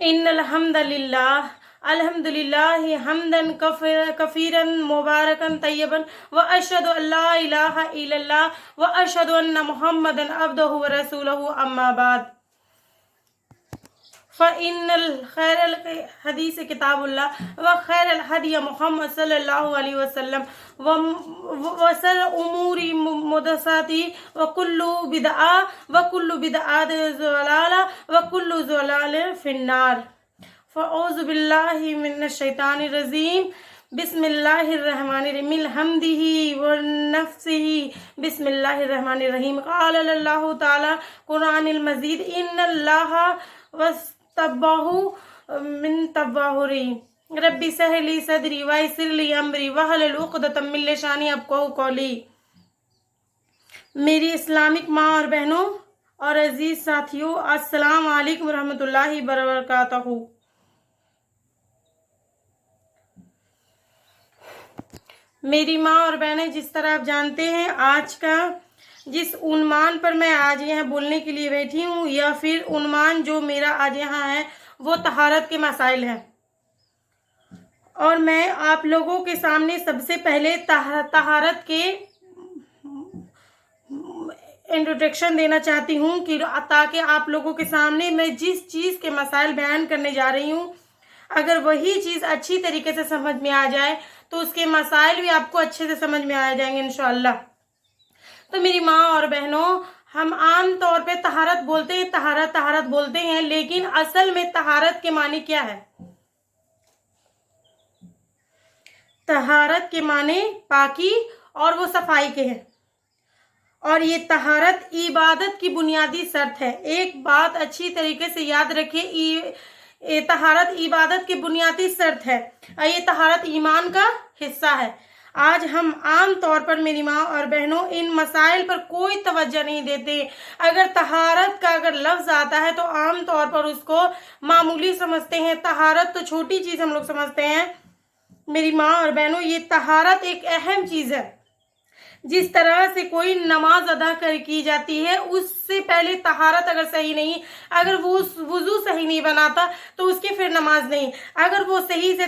ان الحمد للہ الحمد للہ حمدن کثیرا مبارکا طیبا واشهد ان لا الہ الا اللہ واشهد ان محمدا عبدہ ورسولہ اما بعد فإن الخير الحديث كتاب الله وخير الهدي محمد صلى الله عليه وسلم وشر الأمور محدثاتها وكل بدعة ضلالة وكل ضلالة في النار فأعوذ بالله من الشيطان الرجيم بسم الله الرحمن الرحيم الحمده ونفسه بسم الله الرحمن الرحيم قال الله تعالى قرآن المجيد إن الله تباہ من تباہری ربی سہلی صدری ویسر لی امری وحلل عقدۃ من لسانی یفقہوا قولی۔ میری اسلامک ماں اور بہنوں اور عزیز ساتھیوں، السلام علیکم ورحمۃ اللہ وبرکاتہ۔ میری ماں اور بہنیں، جس طرح آپ جانتے ہیں، آج کا جس عنوان پر میں آج یہاں بولنے کے لیے بیٹھی ہوں، یا پھر عنوان جو میرا آج یہاں ہے، وہ طہارت کے مسائل ہیں۔ اور میں آپ لوگوں کے سامنے سب سے پہلے طہارت کے انٹروڈکشن دینا چاہتی ہوں کہ تاکہ آپ لوگوں کے سامنے میں جس چیز کے مسائل بیان کرنے جا رہی ہوں، اگر وہی چیز اچھی طریقے سے سمجھ میں آ جائے تو اس کے مسائل بھی آپ کو اچھے سے سمجھ میں آ جائیں گے انشاءاللہ۔ تو میری ماں اور بہنوں، ہم عام طور پہ طہارت بولتے ہیں، طہارت بولتے ہیں، لیکن اصل میں طہارت کے معنی کیا ہے؟ طہارت کے معنی پاکی اور وہ صفائی کے ہیں، اور یہ طہارت عبادت کی بنیادی شرط ہے۔ ایک بات اچھی طریقے سے یاد رکھیے، طہارت عبادت کی بنیادی شرط ہے، یہ طہارت ایمان کا حصہ ہے۔ آج ہم عام طور پر میری ماں اور بہنوں ان مسائل پر کوئی توجہ نہیں دیتے۔ اگر طہارت کا لفظ آتا ہے تو عام طور پر اس کو معمولی سمجھتے ہیں، طہارت تو چھوٹی چیز ہم لوگ سمجھتے ہیں۔ میری ماں اور بہنوں، یہ طہارت ایک اہم چیز ہے۔ جس طرح سے کوئی نماز ادا کی جاتی ہے، اس سے پہلے طہارت اگر صحیح نہیں، اگر وہ وضو صحیح نہیں بناتا تو اس کی پھر نماز نہیں۔ اگر وہ صحیح سے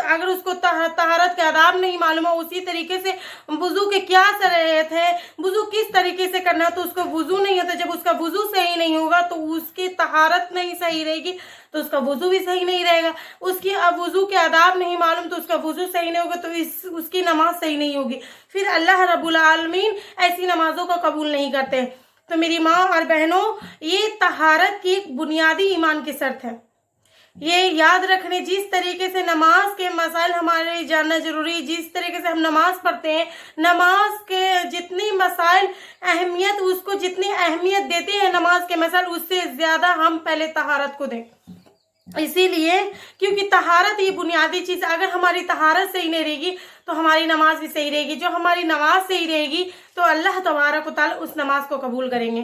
اگر اس کو طہارت کے آداب نہیں معلوم ہو، اسی طریقے سے وضو کے کیا شرائط ہے، وضو کس طریقے سے کرنا ہے، تو اس کو وضو نہیں ہوتا۔ جب اس کا وضو صحیح نہیں ہوگا تو اس کی طہارت نہیں صحیح رہے گی، تو اس کا وضو بھی صحیح نہیں رہے گا۔ اس کی وضو کے آداب نہیں معلوم تو اس کا وضو صحیح نہیں ہوگا، تو اس کی نماز صحیح نہیں ہوگی۔ پھر اللہ رب العالمین ایسی نمازوں کو قبول نہیں کرتے۔ تو میری ماں اور بہنوں، یہ طہارت کی ایک بنیادی ایمان کی شرط ہے۔ یہ یاد رکھنے، جس طریقے سے نماز کے مسائل ہمارے جاننا ضروری ہے، جس طریقے سے ہم نماز پڑھتے ہیں، نماز کے جتنی مسائل اہمیت، اس کو جتنی اہمیت دیتے ہیں نماز کے مسائل، اس سے زیادہ ہم پہلے طہارت کو دیں۔ اسی لیے کیونکہ طہارت یہ بنیادی چیز، اگر ہماری طہارت صحیح نہیں رہے گی تو ہماری نماز بھی صحیح رہے گی۔ جو ہماری نماز صحیح رہے گی تو اللہ تبارک و تعالیٰ اس نماز کو قبول کریں گے۔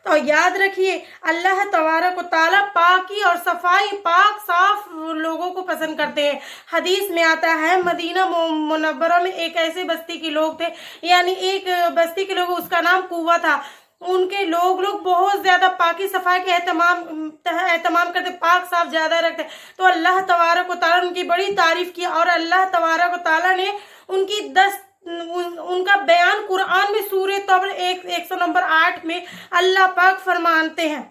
تو یاد رکھیے، اللہ تبارک و تعالیٰ پاکی اور صفائی، پاک صاف لوگوں کو پسند کرتے ہیں۔ حدیث میں آتا ہے، مدینہ منورہ میں ایک ایسے بستی کے لوگ تھے، یعنی ایک بستی کے لوگ، اس کا نام کوہ تھا۔ ان کے لوگ بہت زیادہ پاکی صفائی کے اہتمام کرتے، پاک صاف زیادہ رکھتے۔ تو اللہ تبارک و تعالیٰ نے ان کی بڑی تعریف کی، اور اللہ تبارک و تعالیٰ نے ان کا بیان قرآن میں سورہ توبہ 100 نمبر 8 میں اللہ پاک فرماتے ہیں۔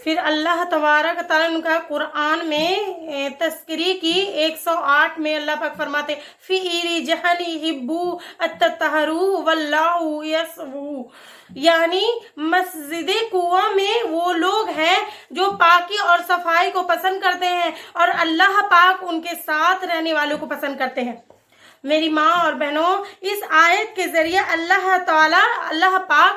پھر اللہ تبارک تعالیٰ نے کہا قرآن میں تذکری کی 108 میں اللہ پاک فرماتے فی رجال یحبون التطہروا واللہ یحب، یعنی مسجد کنواں میں وہ لوگ ہیں جو پاکی اور صفائی کو پسند کرتے ہیں، اور اللہ پاک ان کے ساتھ رہنے والوں کو پسند کرتے ہیں۔ میری ماں اور بہنوں، اس آیت کے ذریعے اللہ پاک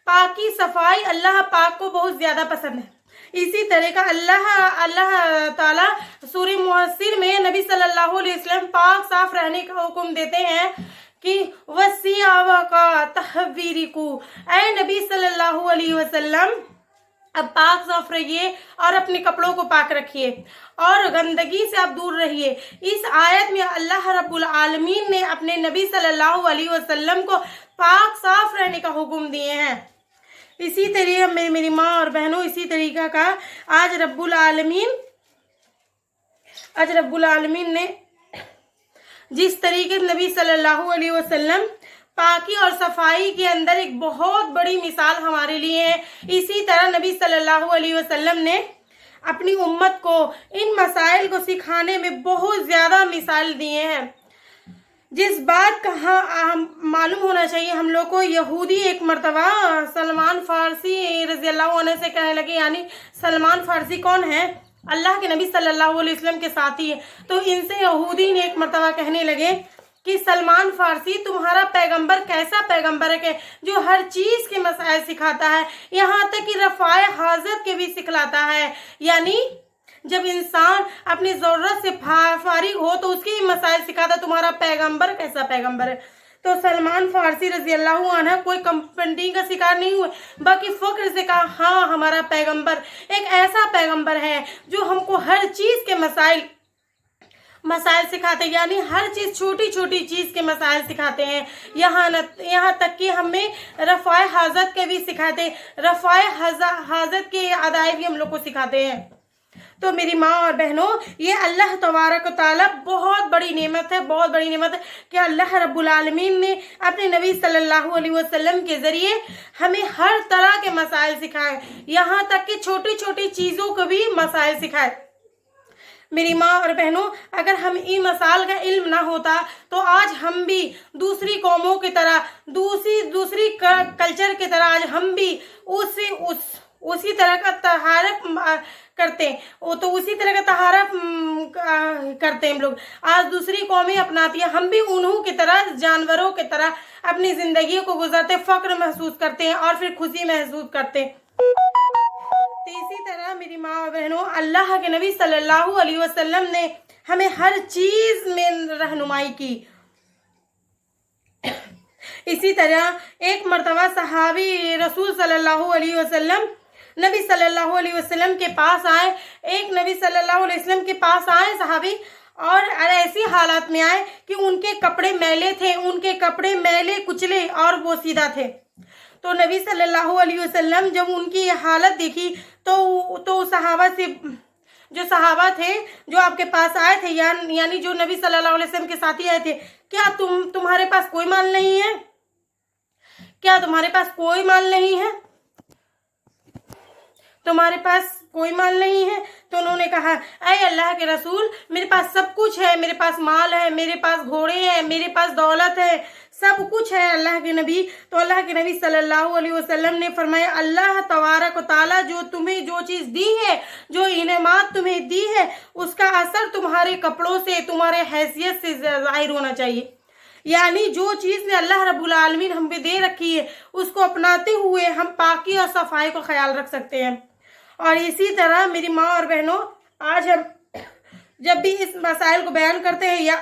پاکی صفائی اللہ پاک کو بہت زیادہ پسند ہے۔ اسی طرح کا اللہ تعالیٰ سورہ مدثر میں نبی صلی اللہ علیہ وسلم پاک صاف رہنے کا حکم دیتے ہیں کہ وَثِيَابَكَ طَهِّرْ، اے نبی صلی اللہ علیہ وسلم، اب پاک صاف رہیے اور اپنے کپڑوں کو پاک رکھیے اور گندگی سے آپ دور رہیے۔ اس آیت میں اللہ رب العالمین نے اپنے نبی صلی اللہ علیہ وسلم کو پاک صاف رہنے کا حکم دیے ہیں۔ इसी तरीके मेरी माँ और बहनों, इसी तरीका का आज रब्बुल आलमीन ने जिस तरीके से नबी सल्लल्लाहु अलैहि वसल्लम पाकी और सफाई के अंदर एक बहुत बड़ी मिसाल हमारे लिए है, इसी तरह नबी सल्लल्लाहु अलैहि वसल्लम ने अपनी उम्मत को इन मसाइल को सिखाने में बहुत ज़्यादा मिसाल दिए हैं। जिस बात का मालूम होना चाहिए हम लोग को, यहूदी एक मर्तबा सलमान फारसी रज़ी अल्लाह अन्हु से कहने लगे, यानी सलमान फारसी कौन है? अल्लाह के नबी सल्लल्लाहु अलैहि वसल्लम के साथी है। तो इनसे यहूदी ने एक मर्तबा कहने लगे कि सलमान फारसी तुम्हारा पैगंबर कैसा पैगंबर है कि जो हर चीज़ के मसाइल सिखाता है, यहाँ तक कि रफ़ाए हाजत के भी सिखलाता है। यानी जब इंसान अपनी ज़रूरत से फारिग हो तो उसके मसाइल सिखाता, तुम्हारा पैगंबर कैसा पैगंबर है। तो सलमान फारसी रज़ी अल्लाह अन्हु कोई कंपनी का शिकार नहीं हुए, बाकी फ़ख्र से कहा हाँ हमारा पैगंबर एक ऐसा पैगंबर है जो हमको हर चीज़ के मसाइल सिखाते, यानी हर चीज़ छोटी छोटी चीज़ के मसाइल सिखाते हैं। यहाँ तक कि हमें रफ़ाए हाजत के भी सिखाते, रफ़ाए हाजत के अदायगी भी हम लोग को सिखाते हैं। तो मेरी माँ और बहनों, ये अल्लाह तबारक व तआला बहुत बड़ी नेमत है, बहुत बड़ी नेमत है कि अल्लाह रब्बुल आलमीन ने अपने नबी सल्लल्लाहु अलैहि वसल्लम के ज़रिए हमें हर तरह के मसाइल सिखाए, यहाँ तक कि छोटी छोटी चीज़ों को भी मसाइल सिखाए। मेरी माँ और बहनों, अगर हम इन मसाइल का इल्म ना होता तो आज हम भी दूसरी कौमों की तरह, दूसरी कल्चर की तरह आज हम भी उसी तरह का तहारक करते, तो उसी तरह का तहारक करते हैं हम लोग। आज दूसरी कौमें अपनाती हैं, हम भी उन्हों की तरह, जानवरों की तरह अपनी ज़िंदगी को गुजरते, फ़ख्र महसूस करते हैं और फिर खुशी महसूस करते हैं। तो इसी तरह मेरी माँ और बहनों, अल्लाह के नबी सल्लल्लाहु अलैहि वसल्लम ने हमें हर चीज़ में रहनुमाई की। इसी तरह एक मर्तबा सहाबी रसूल सल्लल्लाहु अलैहि वसल्लम नबी सल्लल्लाहु अलैहि वसल्लम के पास आए, नबी सल्लल्लाहु अलैहि वसल्लम के पास आए सहाबी, और ऐसी हालत में आए कि उनके कपड़े मैले थे, उनके कपड़े मैले कुचले और वो सीधा थे। तो नबी सल्लल्लाहु अलैहि वसल्लम जब उनकी ये हालत देखी तो सहाबा से, जो सहाबा थे जो आपके पास आए थे, यानी जो नबी सल्लल्लाहु अलैहि वसल्लम के साथी आए थे, क्या तुम्हारे पास कोई माल नहीं है? क्या तुम्हारे पास कोई माल नहीं है? तुम्हारे पास कोई माल नहीं है? तो उन्होंने कहा, ऐ अल्लाह के रसूल, मेरे पास सब कुछ है, मेरे पास माल है, मेरे पास घोड़े हैं, मेरे पास दौलत है, सब कुछ है अल्लाह के नबी। तो अल्लाह के नबी सल्लल्लाहु अलैहि वसल्लम ने फरमाया, अल्लाह तबारक व तआला जो तुम्हें जो चीज़ दी है, जो इनामत तुम्हें दी है, उसका असर तुम्हारे कपड़ों से, तुम्हारे हैसियत से जाहिर होना चाहिए। यानी जो चीज़ ने अल्लाह रब्बुल आलमीन हम पे दे रखी है, उसको अपनाते हुए हम पाकी और सफाई को ख्याल रख सकते हैं। और इसी तरह मेरी माँ और बहनों, आज हम जब भी इस मसाइल को बयान करते हैं या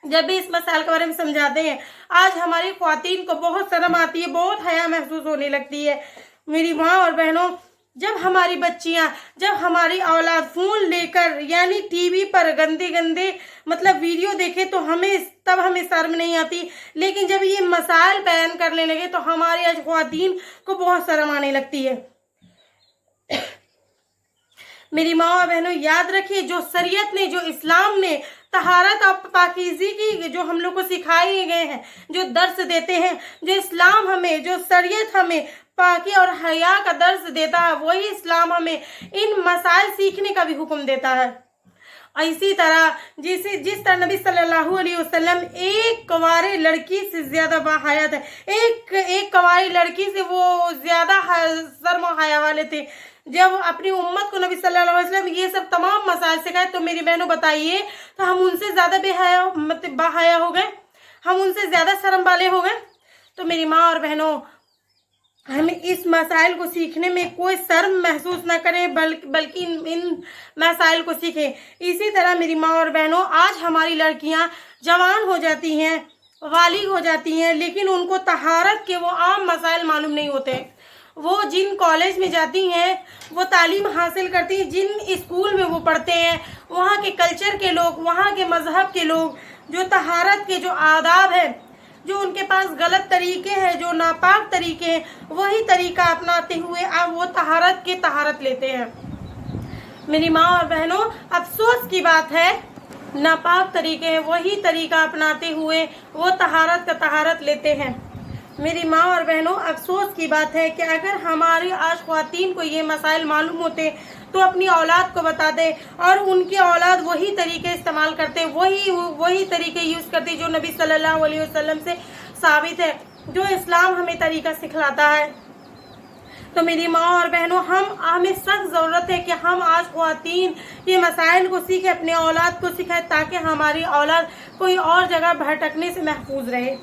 जब भी इस मसाइल के बारे में समझाते हैं, आज हमारी ख्वातीन को बहुत शर्म आती है, बहुत हया महसूस होने लगती है। मेरी माँ और बहनों, जब हमारी बच्चियाँ, जब हमारी औलाद फ़ोन लेकर यानी टीवी पर गंदे मतलब वीडियो देखे तो तब हमें शर्म नहीं आती, लेकिन जब ये मसाइल बयान करने लगे तो हमारी आज ख्वातीन को बहुत शर्म आने लगती है। मेरी माँ और बहनों, याद रखिए, जो शरीयत ने, जो इस्लाम ने तहारत और पाकीज़गी की जो हम लोग को सिखाए गए हैं, जो दर्स देते हैं, जो इस्लाम हमें, जो शरीयत हमें पाकी और हया का दर्स देता है, वही इस्लाम हमें इन मसाइल सीखने का भी हुक्म देता है। इसी तरह जिस तरह नबी सल्लल्लाहु अलैहि वसल्लम एक कवारे लड़की से ज़्यादा बाहया थे, एक कवारी लड़की से वो ज़्यादा शर्म हया वाले थे। जब अपनी उम्मत को नबी सल्लल्लाहु अलैहि वसल्लम ये सब तमाम मसाइल सिखाए, तो मेरी बहनों बताइए, तो हम उनसे ज़्यादा बाहया हो गए? हम उनसे ज़्यादा शर्म वाले हो गए? तो मेरी माँ और बहनों, हमें इस मसाइल को सीखने में कोई शर्म महसूस न करें, बल्कि इन मसाइल को सीखें। इसी तरह मेरी माँ और बहनों, आज हमारी लड़कियां जवान हो जाती हैं, बालिग हो जाती हैं, लेकिन उनको तहारत के वो आम मसाइल मालूम नहीं होते। वो जिन कॉलेज में जाती हैं, वो तालीम हासिल करती हैं, जिन स्कूल में वो पढ़ते हैं, वहाँ के कल्चर के लोग, वहाँ के मज़हब के लोग, जो तहारत के जो आदाब है, جو ان کے پاس غلط طریقے ہیں، جو ناپاک طریقے ہیں، وہی طریقہ اپناتے ہوئے اب وہ طہارت لیتے ہیں۔ میری ماں اور بہنوں، افسوس کی بات ہے، ناپاک طریقے ہیں، وہی طریقہ اپناتے ہوئے وہ طہارت لیتے ہیں۔ میری ماں اور بہنوں، افسوس کی بات ہے کہ اگر ہماری آج خواتین کو یہ مسائل معلوم ہوتے تو اپنی اولاد کو بتا دے اور ان کی اولاد وہی طریقے استعمال کرتے، وہی طریقے یوز کرتے جو نبی صلی اللہ علیہ وسلم سے ثابت ہے، جو اسلام ہمیں طریقہ سکھلاتا ہے۔ تو میری ماں اور بہنوں، ہمیں سخت ضرورت ہے کہ ہم آج خواتین یہ مسائل کو سیکھیں، اپنے اولاد کو سکھائیں، تاکہ ہماری اولاد کوئی اور جگہ بھٹکنے سے محفوظ رہے۔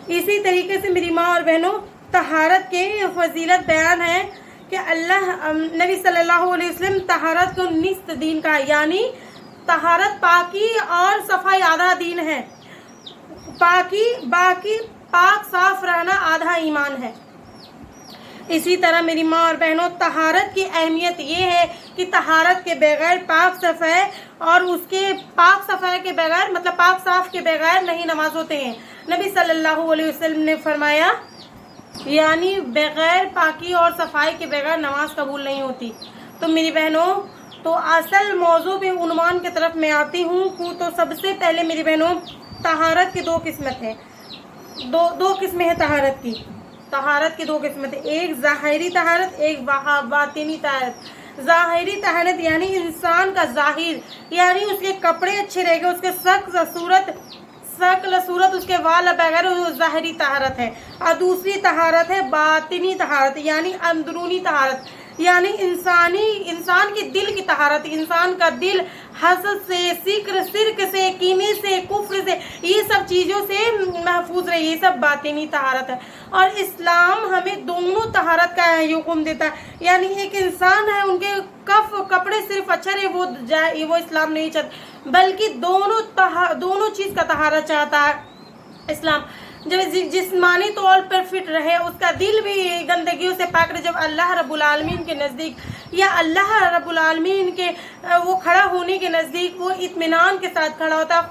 اسی طریقے سے میری ماں اور بہنوں، طہارت کے فضیلت بیان ہے کہ نبی صلی اللہ علیہ وسلم طہارت کو نصف دین کا، یعنی طہارت پاکی اور صفائی آدھا دین ہے، پاک صاف رہنا آدھا ایمان ہے۔ اسی طرح میری ماں اور بہنوں، طہارت کی اہمیت یہ ہے کہ طہارت کے بغیر پاک صفائی اور اس کے پاک صفائی کے بغیر مطلب پاک صاف کے بغیر نہیں نماز ہوتے ہیں۔ نبی صلی اللہ علیہ وسلم نے فرمایا، یعنی بغیر پاکی اور صفائی کے بغیر نماز قبول نہیں ہوتی۔ تو میری بہنوں، تو اصل موضوع پہ عنوان کی طرف میں آتی ہوں۔ تو سب سے پہلے میری بہنوں، طہارت کی دو قسمت ہے، دو قسمیں ہیں طہارت کی۔ طہارت کی دو قسمت ہے، ایک ظاہری طہارت، ایک باطنی طہارت۔ ظاہری طہارت یعنی انسان کا ظاہر، یعنی اس کے کپڑے اچھے رہے گا، اس کے شکل صورت، اس کے وال وغیرہ، وہ ظاہری طہارت ہے۔ اور دوسری طہارت ہے باطنی طہارت، یعنی اندرونی طہارت، یعنی انسان کی دل کی طہارت، انسان کا دل حسد سے، شرک سے، کینے سے، کفر سے، یہ سب چیزوں سے محفوظ رہے، یہ سب باطنی طہارت ہے۔ اور اسلام ہمیں دونوں طہارت کا حکم دیتا ہے، یعنی ایک انسان ہے، ان کے کپڑے صرف اچھا رہے، وہ اسلام نہیں چاہتا، بلکہ دونوں چیز کا طہارت چاہتا ہے اسلام۔ جب جسمانی طور پر فٹ رہے، اس کا دل بھی گندگیوں سے پاک رہے، جب اللہ رب العالمین کے نزدیک یا اللہ رب العالمین کے وہ کھڑا ہونے کے نزدیک وہ اطمینان کے ساتھ کھڑا ہوتا ہے،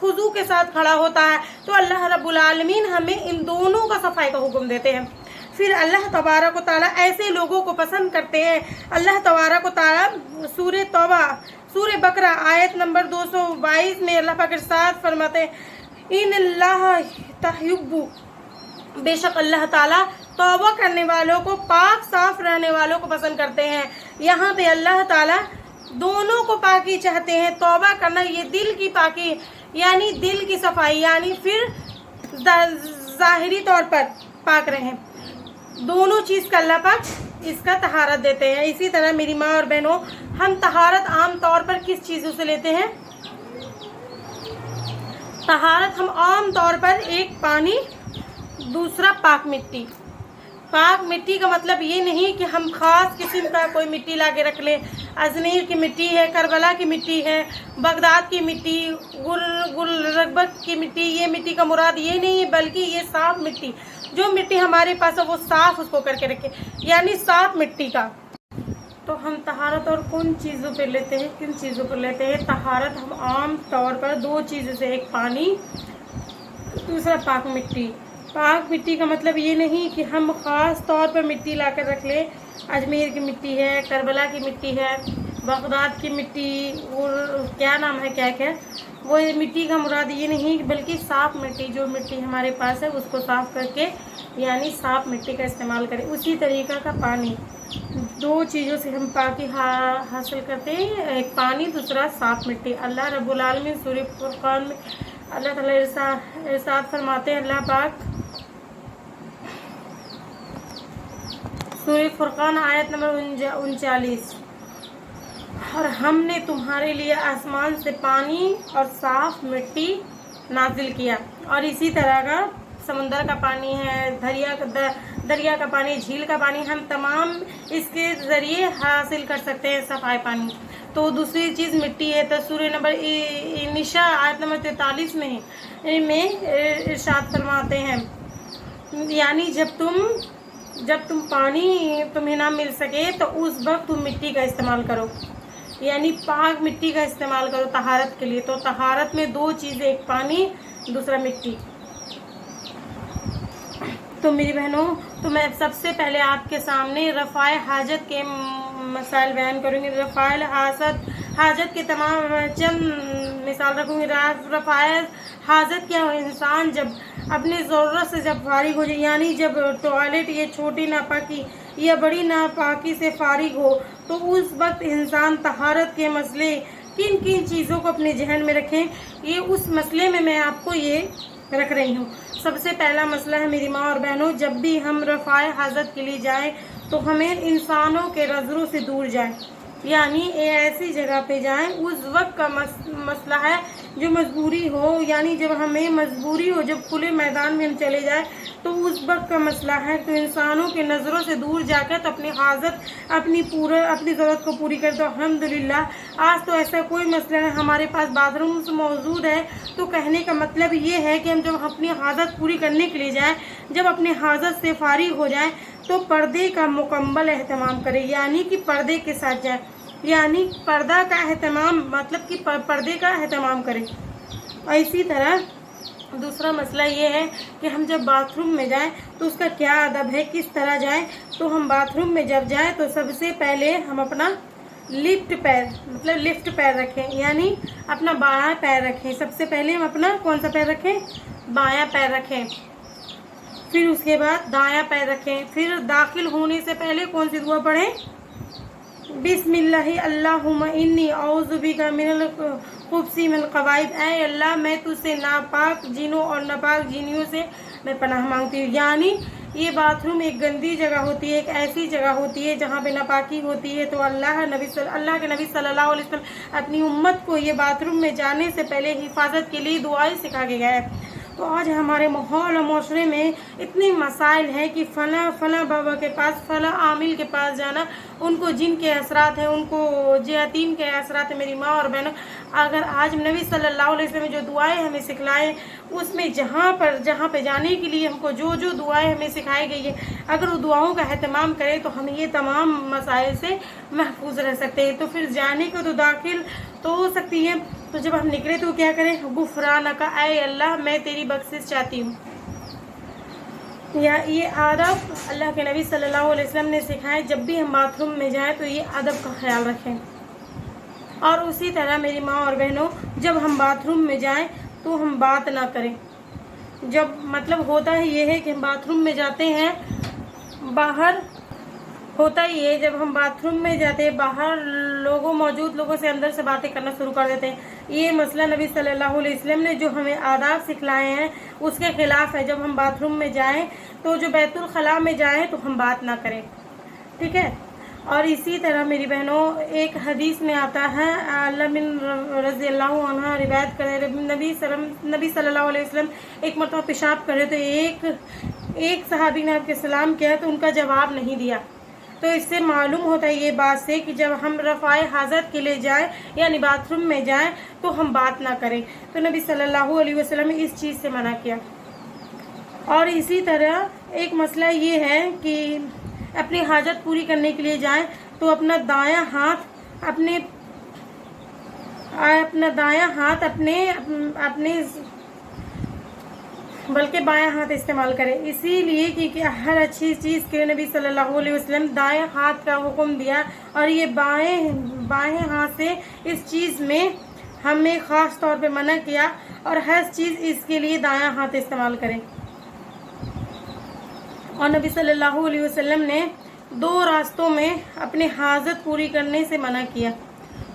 خضوع کے ساتھ کھڑا ہوتا ہے، تو اللہ رب العالمین ہمیں ان دونوں کا صفائی کا حکم دیتے ہیں۔ پھر اللہ تبارک و تعالیٰ ایسے لوگوں کو پسند کرتے ہیں۔ اللہ تبارک و تعالیٰ سورہ توبہ، سورہ بقرہ آیت نمبر 222 میں اللہ پاک ارشاد فرماتے ہیں، ان اللہ تحب، بے شک اللہ تعالیٰ توبہ کرنے والوں کو، پاک صاف رہنے والوں کو پسند کرتے ہیں۔ یہاں پہ اللہ تعالیٰ دونوں کو پاکی چاہتے ہیں۔ توبہ کرنا یہ دل کی پاکی، یعنی دل کی صفائی، یعنی پھر ظاہری طور پر پاک رہیں، دونوں چیز کا اللہ پاک اس کا طہارت دیتے ہیں۔ اسی طرح میری ماں اور بہنوں، ہم طہارت عام طور پر کس چیزوں سے لیتے ہیں؟ طہارت ہم عام طور پر ایک پانی، دوسرا پاک مٹی۔ پاک مٹی کا مطلب یہ نہیں کہ ہم خاص قسم کا کوئی مٹی لا کے رکھ لیں، ازمیر کی مٹی ہے، کربلا کی مٹی ہے، بغداد کی مٹی، گلربت کی مٹی، یہ مٹی کا مراد یہ نہیں ہے، بلکہ یہ صاف مٹی، جو مٹی ہمارے پاس ہے وہ صاف اس کو کر کے رکھے، یعنی صاف مٹی کا۔ تو ہم طہارت اور کن چیزوں پہ لیتے ہیں، کن چیزوں پر لیتے ہیں طہارت؟ ہم عام طور پر دو چیزوں سے، ایک پانی، دوسرا پاک مٹی۔ پاک مٹی کا مطلب یہ نہیں کہ ہم خاص طور پر مٹی لا کر رکھ لیں، اجمیر کی مٹی ہے، کربلا کی مٹی ہے، بغداد کی مٹی، اور کیا نام ہے کیا وہ مٹی کا مراد یہ نہیں، بلکہ صاف مٹی، جو مٹی ہمارے پاس ہے اس کو صاف کر کے، یعنی صاف مٹی کا استعمال کریں۔ اسی طریقہ کا پانی، دو چیزوں سے ہم پاکی حاصل کرتے ہیں، ایک پانی، دوسرا صاف مٹی۔ اللہ رب العالمین سورہ فرقان میں اللہ تعالیٰ ارشاد فرماتے ہیں، اللہ پاک سورہ فرقان آیت نمبر 39، اور ہم نے تمہارے لیے آسمان سے پانی اور صاف مٹی نازل کیا، اور اسی طرح کا سمندر کا پانی ہے، دریا کا پانی، جھیل کا پانی، ہم تمام اس کے ذریعے حاصل کر سکتے ہیں صفائی پانی۔ تو دوسری چیز مٹی ہے۔ تو سورہ نمبر نساء آیت نمبر 43 میں ارشاد فرماتے ہیں، یعنی جب تم پانی تمہیں نہ مل سکے تو اس وقت تم مٹی کا استعمال کرو، یعنی پاک مٹی کا استعمال کرو طہارت کے لیے۔ تو طہارت میں دو چیزیں، ایک پانی، دوسرا مٹی۔ تو میری بہنوں، تو میں سب سے پہلے آپ کے سامنے رفع حاجت کے مسائل بیان کروں گی. رفع حاجت کے تمام چند مثال رکھوں گی. رفع حاجت کیا ہو؟ انسان جب اپنی ضرورت سے جب فارغ ہو جائے، یعنی جب ٹوائلٹ یا چھوٹی ناپاکی یا بڑی ناپاکی سے فارغ ہو، تو اس وقت انسان طہارت کے مسئلے کن کن چیزوں کو اپنے ذہن میں رکھیں. یہ اس مسئلے میں آپ کو یہ رکھ رہی ہوں. سب سے پہلا مسئلہ ہے میری ماں اور بہنوں، جب بھی ہم رفع حاجت کے لیے جائیں تو ہمیں انسانوں کے نظروں سے دور جائیں، یعنی ایسی جگہ پہ جائیں. اس وقت کا مسئلہ ہے جو مجبوری ہو، یعنی جب ہمیں مجبوری ہو، جب کھلے میدان میں ہم چلے جائیں تو اس وقت کا مسئلہ ہے تو انسانوں کے نظروں سے دور جا کر تو اپنی حاجت اپنی ضرورت کو پوری کر دو. الحمدللہ آج تو ایسا کوئی مسئلہ نہیں، ہمارے پاس باتھ رومز موجود ہے. تو کہنے کا مطلب یہ ہے کہ ہم جب اپنی حاجت پوری کرنے کے لیے جائیں، جب اپنی حاجت سے فارغ ہو جائیں تو پردے کا مکمل اہتمام کریں، یعنی کہ پردے کے ساتھ جائیں، یعنی پردہ کا اہتمام مطلب کہ پردے کا اہتمام کریں. اسی طرح دوسرا مسئلہ یہ ہے کہ ہم جب باتھ روم میں جائیں تو اس کا کیا ادب ہے، کس طرح جائیں. تو ہم باتھ روم میں جب جائیں تو سب سے پہلے ہم اپنا لفٹ پیر رکھیں، یعنی اپنا بایاں پیر رکھیں. سب سے پہلے ہم اپنا کون سا پیر رکھیں؟ بایاں پیر رکھیں. پھر اس کے بعد دایاں پیر رکھیں. پھر داخل ہونے سے پہلے کون سی دعا پڑھیں؟ بسم اللہ اللہم انی اعوذ بک من الخبث من الخبائث. اے اللہ میں تجھ سے ناپاک جنوں اور ناپاک جنیوں سے میں پناہ مانگتی ہوں. یعنی یہ باتھ روم ایک گندی جگہ ہوتی ہے، ایک ایسی جگہ ہوتی ہے جہاں پہ ناپاکی ہوتی ہے. تو اللہ کے نبی صلی اللہ علیہ وسلم اپنی امت کو یہ باتھ روم میں جانے سے پہلے حفاظت کے لیے دعائیں سکھا کے گئے. تو آج ہمارے ماحول اور معاشرے میں اتنے مسائل ہیں کہ فلاں بابا کے پاس، فلاں عامل کے پاس جانا، ان کو جن کے اثرات ہیں، ان کو جیاتین کے اثرات ہیں. میری ماں اور بہنوں، اگر آج نبی صلی اللہ علیہ وسلم جو دعائیں ہمیں سکھلائے، اس میں جہاں پہ جانے کے لیے ہم کو جو دعائیں ہمیں سکھائی گئی ہے، اگر وہ دعاؤں کا اہتمام کریں تو ہم یہ تمام مسائل سے محفوظ رہ سکتے ہیں. تو پھر جانے کو تو داخل تو ہو سکتی ہے، تو جب ہم نکلے تو کیا کریں؟ غفرانک، اے اللہ میں تیری بخشش چاہتی ہوں. یا یہ ادب اللہ کے نبی صلی اللہ علیہ وسلم نے سکھائے. جب بھی ہم باتھ روم میں جائیں تو یہ ادب کا خیال رکھیں. اور اسی طرح میری ماں اور بہنوں، جب ہم باتھ روم میں جائیں تو ہم بات نہ کریں. جب مطلب ہوتا ہے یہ ہے کہ ہم باتھ روم میں جاتے ہیں، باہر ہوتا ہی ہے جب ہم باتھ روم میں جاتے ہیں، باہر موجود لوگوں سے اندر سے باتیں کرنا شروع کر دیتے ہیں. یہ مسئلہ نبی صلی اللہ علیہ وسلم نے جو ہمیں آداب سکھلائے ہیں اس کے خلاف ہے. جب ہم باتھ روم میں جائیں تو جو بیت الخلاء میں جائیں تو ہم بات نہ کریں، ٹھیک ہے. اور اسی طرح میری بہنوں، ایک حدیث میں آتا ہے، رضی اللہ عنہ روایت کرے، نبی صلی اللہ علیہ وسلم ایک مرتبہ پیشاب کرے تو ایک صحابی نے آپ کے سلام کیا تو ان کا جواب نہیں دیا. تو اس سے معلوم ہوتا ہے یہ بات سے کہ جب ہم رفع حاجت کے لیے جائیں، یعنی باتھ روم میں جائیں، تو ہم بات نہ کریں. تو نبی صلی اللہ علیہ وسلم نے اس چیز سے منع کیا. اور اسی طرح ایک مسئلہ یہ ہے کہ اپنی حاجت پوری کرنے کے لیے جائیں تو اپنا دایاں ہاتھ اپنے بلکہ بایاں ہاتھ استعمال کریں. اسی لیے کہ ہر اچھی چیز کے نبی صلی اللہ علیہ وسلم دایاں ہاتھ کا حکم دیا، اور یہ بائیں ہاتھ سے اس چیز میں ہمیں خاص طور پہ منع کیا، اور ہر چیز اس کے لیے دایاں ہاتھ استعمال کریں. اور نبی صلی اللہ علیہ وسلم نے 2 راستوں میں اپنے حاجت پوری کرنے سے منع کیا.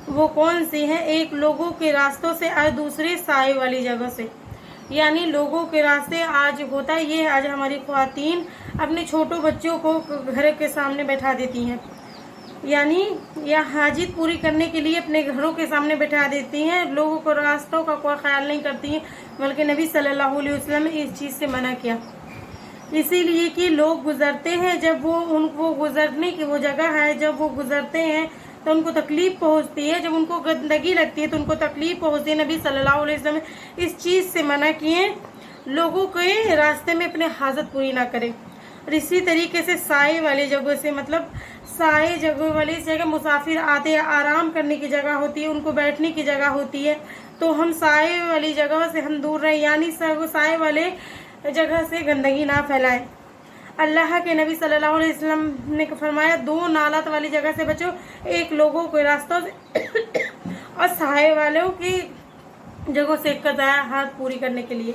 وہ کون سی ہیں؟ ایک لوگوں کے راستوں سے اور دوسرے سائے والی جگہ سے. یعنی لوگوں کے راستے آج ہوتا ہے یہ، آج ہماری خواتین اپنے چھوٹوں بچوں کو گھر کے سامنے بیٹھا دیتی ہیں، یعنی یا حاجت پوری کرنے کے لیے اپنے گھروں کے سامنے بیٹھا دیتی ہیں، لوگوں کو راستوں کا کوئی خیال نہیں کرتی ہیں. بلکہ نبی صلی اللہ علیہ وسلم نے اس چیز سے منع کیا، اسی لیے کہ لوگ گزرتے ہیں، جب وہ گزرنے کی وہ جگہ ہے، جب وہ گزرتے ہیں تو ان کو تکلیف پہنچتی ہے، جب ان کو گندگی لگتی ہے تو ان کو تکلیف پہنچتی ہے. نبی صلی اللہ علیہ وسلم اس چیز سے منع کیے لوگوں کے راستے میں اپنے حاجت پوری نہ کریں. اور اسی طریقے سے سائے والی جگہوں سے، مطلب سائے جگہ والی جگہ مسافر آتے ہیں، آرام کرنے کی جگہ ہوتی ہے، ان کو بیٹھنے کی جگہ ہوتی ہے، تو ہم سائے والی جگہ سے ہم دور رہیں، یعنی سائے والے جگہ سے گندگی نہ پھیلائیں. اللہ کے نبی صلی اللہ علیہ وسلم نے فرمایا 2 نالات والی جگہ سے بچو، ایک لوگوں کے راستوں سے اور سائے والوں کی جگہوں سے قضاء حاجت پوری کرنے کے لیے۔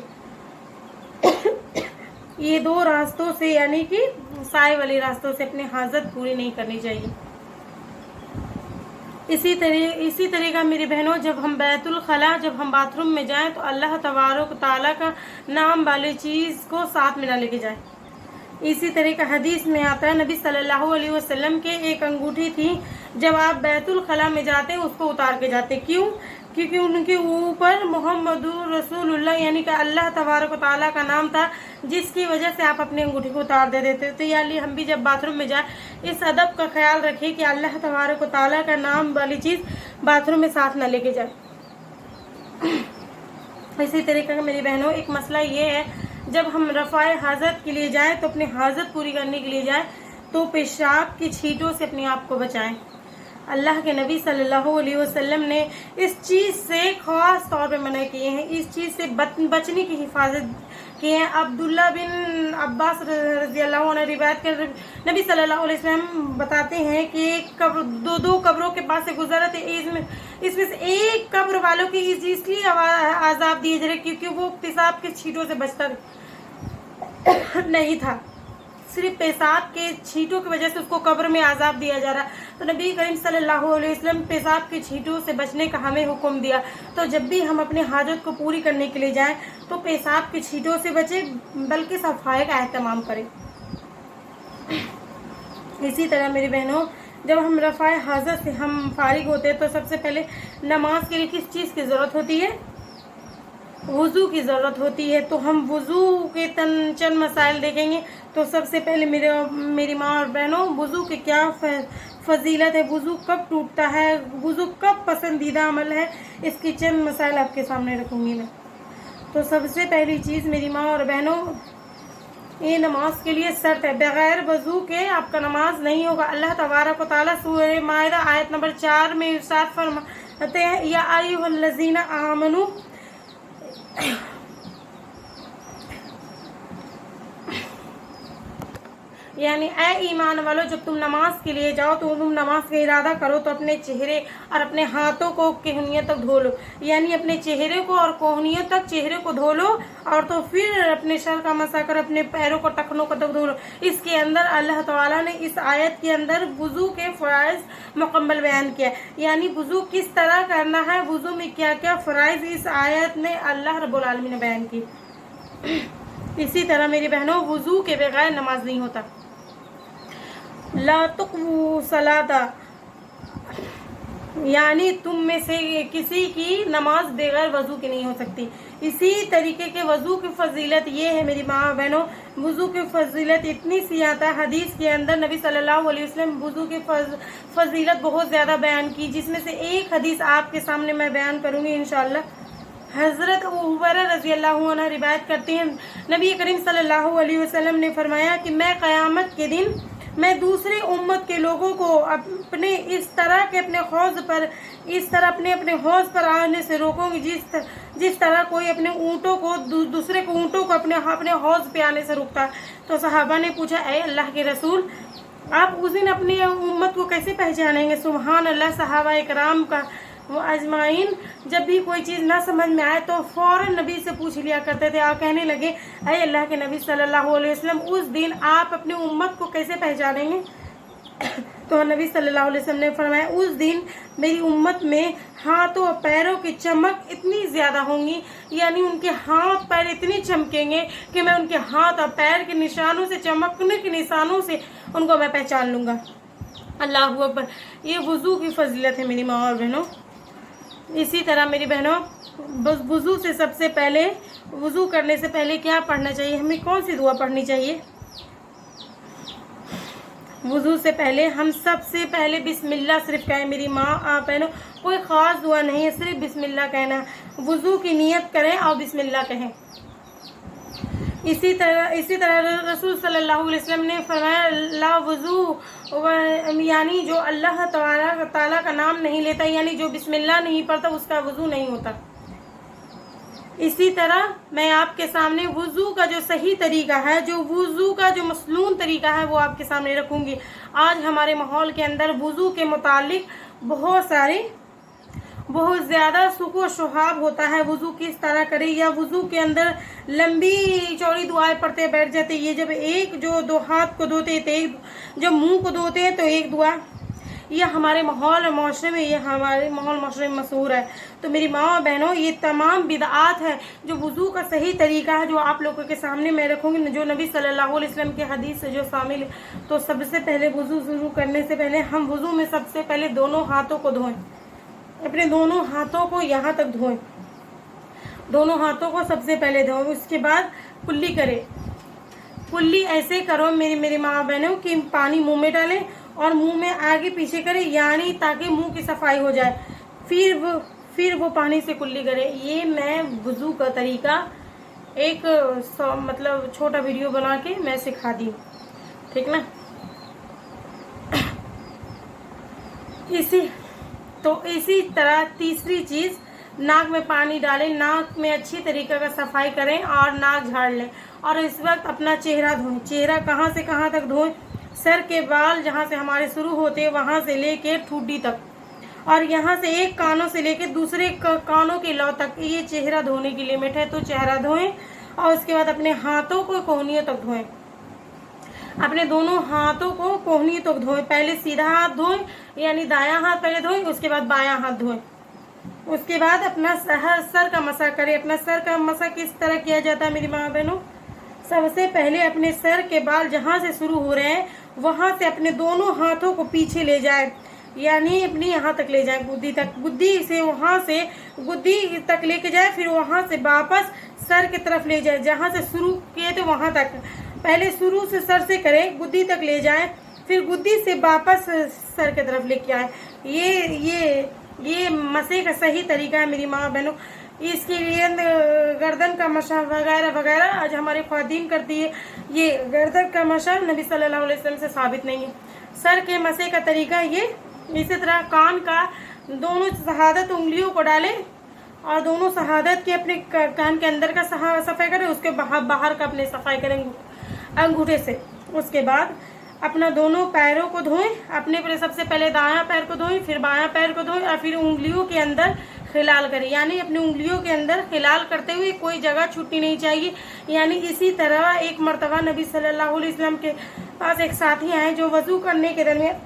یہ 2 راستوں سے یعنی کہ سائے والی راستوں سے اپنی حاجت پوری نہیں کرنی چاہیے۔ اسی طریقہ میری بہنوں، جب ہم بیت الخلا، جب ہم باتھ روم میں جائیں تو اللہ تبارک و تعالیٰ کا نام والی چیز کو ساتھ میں نہ لے کے جائیں۔ اسی طریقہ حدیث میں آتا ہے نبی صلی اللہ علیہ وسلم کے ایک انگوٹھی تھی، جب آپ بیت الخلا میں جاتے اس کو اتار کے جاتے۔ کیوں؟ کیونکہ ان کے اوپر محمد رسول اللہ یعنی کہ اللہ تبارک و تعالیٰ کا نام تھا، جس کی وجہ سے آپ اپنی انگوٹھی کو اتار دے دیتے تھے۔ یعنی ہم بھی جب باتھ روم میں جائیں اس ادب کا خیال رکھیں کہ اللہ تبارک و تعالیٰ کا نام والی چیز باتھ روم میں ساتھ نہ لے کے جائیں۔ اسی طریقے کا میری بہنوں ایک مسئلہ یہ ہے، جب ہم رفع حاجت کے لیے جائیں تو اپنی حاجت پوری کرنے کے لیے جائیں تو پیشاب کی چھینٹوں سے اپنے آپ کو بچائیں۔ اللہ کے نبی صلی اللہ علیہ وسلم نے اس چیز سے خاص طور پہ منع کیے ہیں، اس چیز سے بچنے کی حفاظت کی ہے۔ عبداللہ بن عباس رضی اللہ عنہ روایت کر نبی صلی اللہ علیہ وسلم بتاتے ہیں کہ دو قبروں کے پاس سے گزرا تھے، اس میں سے ایک قبر والوں کی اس لیے عذاب دیے جا رہے کیونکہ وہ پیشاب کے چھینٹوں سے بچتا نہیں تھا، صرف پیشاب کے چھینٹوں کی وجہ سے اس کو قبر میں عذاب دیا جا رہا۔ تو نبی کریم صلی اللہ علیہ وسلم پیشاب کے چھینٹوں سے بچنے کا ہمیں حکم دیا۔ تو جب بھی ہم اپنے حاجت کو پوری کرنے کے لیے جائیں تو پیشاب کے چھینٹوں سے بچیں، بلکہ صفائی کا اہتمام کریں۔ اسی طرح میری بہنوں، جب ہم رفع حاجت سے ہم فارغ ہوتے ہیں تو سب سے پہلے نماز کے لیے کس چیز کی ضرورت ہوتی ہے؟ وضو کی ضرورت ہوتی ہے۔ تو ہم وضو کے چند مسائل دیکھیں گے۔ تو سب سے پہلے میری ماں اور بہنوں، وضو کی کیا فضیلت ہے، وضو کب ٹوٹتا ہے، وضو کب پسندیدہ عمل ہے، اس کی چند مسائل آپ کے سامنے رکھوں گی میں۔ تو سب سے پہلی چیز میری ماں اور بہنوں، یہ نماز کے لیے شرط ہے، بغیر وضو کے آپ کا نماز نہیں ہوگا۔ اللہ تبارک و تعالیٰ سورہ مائدہ آیت نمبر 4 میں ارشاد فرماتے ہیں، یا ایھا الذین آمنوا، یعنی اے ایمان والو، جب تم نماز کے لیے جاؤ تو تم نماز کا ارادہ کرو تو اپنے چہرے اور اپنے ہاتھوں کو کوہنیوں تک دھو لو، یعنی اپنے چہرے کو اور کوہنیوں تک چہرے کو دھو لو، اور تو پھر اپنے سر کا مسح کر اپنے پیروں کو ٹخنوں کو تک دھو لو۔ اس کے اندر اللہ تعالیٰ نے اس آیت کے اندر وضو کے فرائض مکمل بیان کیا، یعنی وضو کس طرح کرنا ہے، وضو میں کیا کیا فرائض اس آیت میں اللہ رب العالمین نے بیان کی۔ اسی طرح میری بہنوں، وضو کے بغیر نماز نہیں ہوتا۔ لا تقوموا صلاۃ، یعنی تم میں سے کسی کی نماز بغیر وضو کی نہیں ہو سکتی۔ اسی طریقے کے وضو کی فضیلت یہ ہے میری ماں بہنوں، وضو کی فضیلت اتنی سی آتا ہے حدیث کے اندر، نبی صلی اللہ علیہ وسلم وضو کی فضیلت بہت زیادہ بیان کی، جس میں سے ایک حدیث آپ کے سامنے میں بیان کروں گی انشاءاللہ۔ حضرت ابو ہریرہ رضی اللہ عنہ روایت کرتے ہیں، نبی کریم صلی اللہ علیہ وسلم نے فرمایا کہ میں قیامت کے دن میں دوسری امت کے لوگوں کو اپنے اس طرح کے اپنے حوض پر آنے سے روکوں گی، جس طرح کوئی اپنے اونٹوں کو دوسرے کو اونٹوں کو اپنے حوض پہ آنے سے روکتا ہے۔ تو صحابہ نے پوچھا، اے اللہ کے رسول، آپ اس دن اپنی امت کو کیسے پہچانیں گے؟ سبحان اللہ، صحابہ اکرام کا وہ اجمعین جب بھی کوئی چیز نہ سمجھ میں آئے تو فوراً نبی سے پوچھ لیا کرتے تھے، اور کہنے لگے، اے اللہ کے نبی صلی اللہ علیہ وسلم، اس دن آپ اپنی امت کو کیسے پہچانیں گے؟ تو نبی صلی اللہ علیہ وسلم نے فرمایا، اس دن میری امت میں ہاتھوں اور پیروں کی چمک اتنی زیادہ ہوں گی، یعنی ان کے ہاتھ پیر اتنی چمکیں گے کہ میں ان کے ہاتھ اور پیر کے نشانوں سے، چمکنے کے نشانوں سے ان کو میں پہچان لوں گا۔ اللہ اکبر۔ یہ وضو کی فضیلت ہے میری ماں اور بہنوں۔ اسی طرح میری بہنوں، وضو سے سب سے پہلے، وضو کرنے سے پہلے کیا پڑھنا چاہیے؟ ہمیں کون سی دعا پڑھنی چاہیے؟ وضو سے پہلے ہم سب سے پہلے بسم اللہ صرف کہیں میری ماں آپ بہنوں، کوئی خاص دعا نہیں ہے، صرف بسم اللہ کہنا۔ وضو کی نیت کریں اور بسم اللہ کہیں۔ اسی طرح رسول صلی اللہ علیہ وسلم نے فرمایا، لا وضو، یعنی جو اللہ تعالیٰ کا نام نہیں لیتا، یعنی جو بسم اللہ نہیں پڑھتا، اس کا وضو نہیں ہوتا۔ इसी तरह मैं आपके सामने वुज़ू का जो सही तरीका है, जो वुज़ू का जो मसनून तरीका है, वो आपके सामने रखूँगी। आज हमारे माहौल के अंदर वुज़ू के मुतालिक बहुत ज़्यादा सुको शुहाब होता है, वुज़ू किस तरह करें, या वुज़ू के अंदर लंबी चौड़ी दुआएं पढ़ते बैठ जाते। ये जब एक जो दो हाथ को धोते थे, जब मुंह को धोते हैं तो एक दुआ, ये हमारे माहौल और माशरे में, ये हमारे माहौल माशरे में मशहूर है। तो मेरी माँ और बहनों, ये तमाम बिदआत है जो वुज़ू का सही तरीका है, जो आप लोगों के सामने मैं रखूँगी, जो नबी सल्लल्लाहु अलैहि वसल्लम के हदीस से जो शामिल है। तो सबसे पहले वुज़ू शुरू करने से पहले हम वुज़ू में सबसे पहले दोनों हाथों को धोएं, अपने दोनों हाथों को यहाँ तक धोएं, दोनों हाथों को सबसे पहले धोएं। उसके बाद कुल्ली करें। कुल्ली ऐसे करो मेरी माँ बहनों कि पानी मुंह में डालें और मुंह में आगे पीछे करें, यानी ताकि मुंह की सफाई हो जाए, फिर वो पानी से कुल्ली करें। ये मैं वुज़ू का तरीका एक मतलब छोटा वीडियो बना के मैं सिखा दी, ठीक ना। इसी तरह तीसरी चीज़, नाक में पानी डालें, नाक में अच्छी तरीके का सफाई करें और नाक झाड़ लें। और इस वक्त अपना चेहरा धोएं। चेहरा कहाँ से कहाँ तक धोएं? सर के बाल जहाँ से हमारे शुरू होते हैं वहाँ से लेके ठुड्डी तक, और यहाँ से एक कानों से लेके दूसरे कानों के लौ तक, ये चेहरा धोने की लिमिट है। तो चेहरा धोएं और उसके बाद अपने हाथों को कोहनियों तक धोएं, अपने दोनों हाथों को कोहनी तक धोएं। पहले सीधा हाथ धोएं, यानी दायां हाथ पहले धोएं, उसके बाद बायां हाथ धोएं। उसके बाद अपना सर का मसा करें। अपना सर का मसा किस तरह किया जाता है मेरी माँ बहनों? सबसे पहले अपने सर के बाल जहाँ से शुरू हो रहे हैं वहाँ से अपने दोनों हाथों को पीछे ले जाए, यानी अपनी यहाँ तक ले जाए, गुद्दी तक। गुद्दी से वहाँ से गुद्दी तक लेके जाए, फिर वहाँ से वापस सर की तरफ ले जाए, जहाँ से शुरू किए थे वहाँ तक। पहले शुरू से सर से करें, गुद्दी तक ले जाए, फिर गुद्दी से वापस सर की तरफ लेके आए। ये मसे का सही तरीका है मेरी माँ बहनों। इसके लिए गर्दन का मशा वगैरह वगैरह आज हमारी ख्वातीन करती है, ये गर्दन का मशा नबी सल्लल्लाहु अलैहि वसल्लम से साबित नहीं है। सर के मसे का तरीका ये। इसी तरह कान का दोनों शहादत उंगलियों को डालें और दोनों शहादत के अपने कान के अंदर का सफाई करें, उसके बाहर का अपने सफाई करेंगे अंगूठे से। उसके बाद अपना दोनों पैरों को धोएं। अपने सबसे पहले दायां पैर को धोएं, फिर बायां पैर को धोएं और फिर उंगलियों के अंदर खिलाल करें, यानी अपनी उंगलियों के अंदर खिलाल करते हुए कोई जगह छूटनी नहीं चाहिए। यानी इसी तरह एक मर्तबा नबी सल्लल्लाहु अलैहि वसल्लम के पास एक साथी आए जो वजू करने के दरमियान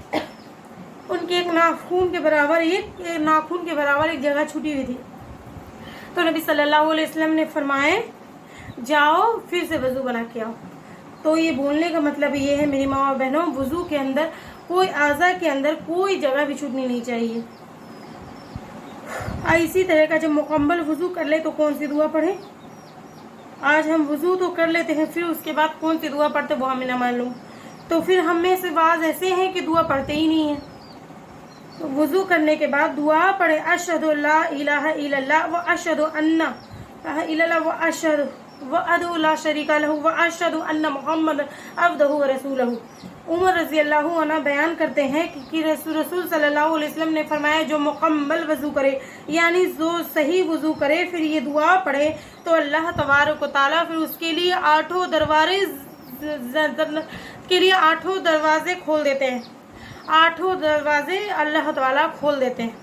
उनके एक नाखून के बराबर एक जगह छूटी हुई थी। तो नबी सल्लल्लाहु अलैहि वसल्लम ने फरमाए, जाओ फिर से वजू बना के आओ। तो ये बोलने का मतलब ये है मेरी माँ और बहनों, वजू के अंदर कोई आज़ा के अंदर कोई जगह भी छूटनी नहीं चाहिए। इसी तरह का जब मुकम्मल वजू कर ले तो कौन सी दुआ पढ़े? आज हम वजू तो कर लेते हैं, फिर उसके बाद कौन सी दुआ पढ़ते वो हमें ना मालूम। तो फिर हम में से बाज़ ऐसे हैं कि दुआ पढ़ते ही नहीं है। तो वजू करने के बाद दुआ पढ़े, अशहदु ला इलाहा इल्लल्लाह व अशहदु अन्ना इल्लल्लाह व अशहदु व अदु ला शरीका लहू व अशहदु अन्ना मुहम्मद अब्दुहु व रसूलहू। उमर रज़ी अल्लाह अन्हा बयान करते हैं कि रसूल सल्लल्लाहु अलैहि वसल्लम ने फरमाया, जो मुकम्मल वजू करे, यानी जो सही वजू करे, फिर ये दुआ पढ़े तो अल्लाह तबारक व तआला फिर उसके लिए आठों दरवाजे खोल देते हैं। आठों दरवाजे अल्लाह ताला खोल देते हैं।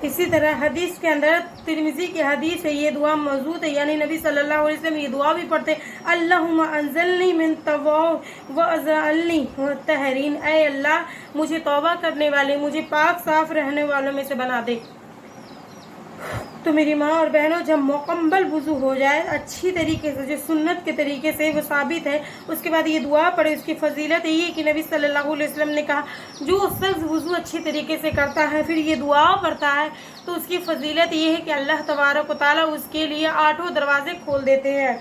इसी तरह हदीस के अंदर तिरमिज़ी की हदीस है, ये दुआ मौजूद है, यानी नबी सल्लल्लाहु अलैहि वसल्लम ये दुआ भी पढ़ते, अल्लाहुम्मा अंज़िलनी मिन तवाब व अज़अलनी मुतहरीन, ऐ अल्लाह मुझे तौबा करने वाले, मुझे पाक साफ रहने वालों में से बना दे। तो मेरी माँ और बहनों, जब मुकम्मल वुज़ू हो जाए अच्छी तरीके से, जो सुन्नत के तरीके से वो साबित है, उसके बाद ये दुआ पढ़े। उसकी फजीलत ये कि नबी सल्लल्लाहु अलैहि वसल्लम ने कहा, जो शख्स वुज़ू अच्छी तरीके से करता है फिर ये दुआ पढ़ता है तो उसकी फजीलत ये है कि अल्लाह तबारक व तआला उसके लिए आठों दरवाजे खोल देते हैं।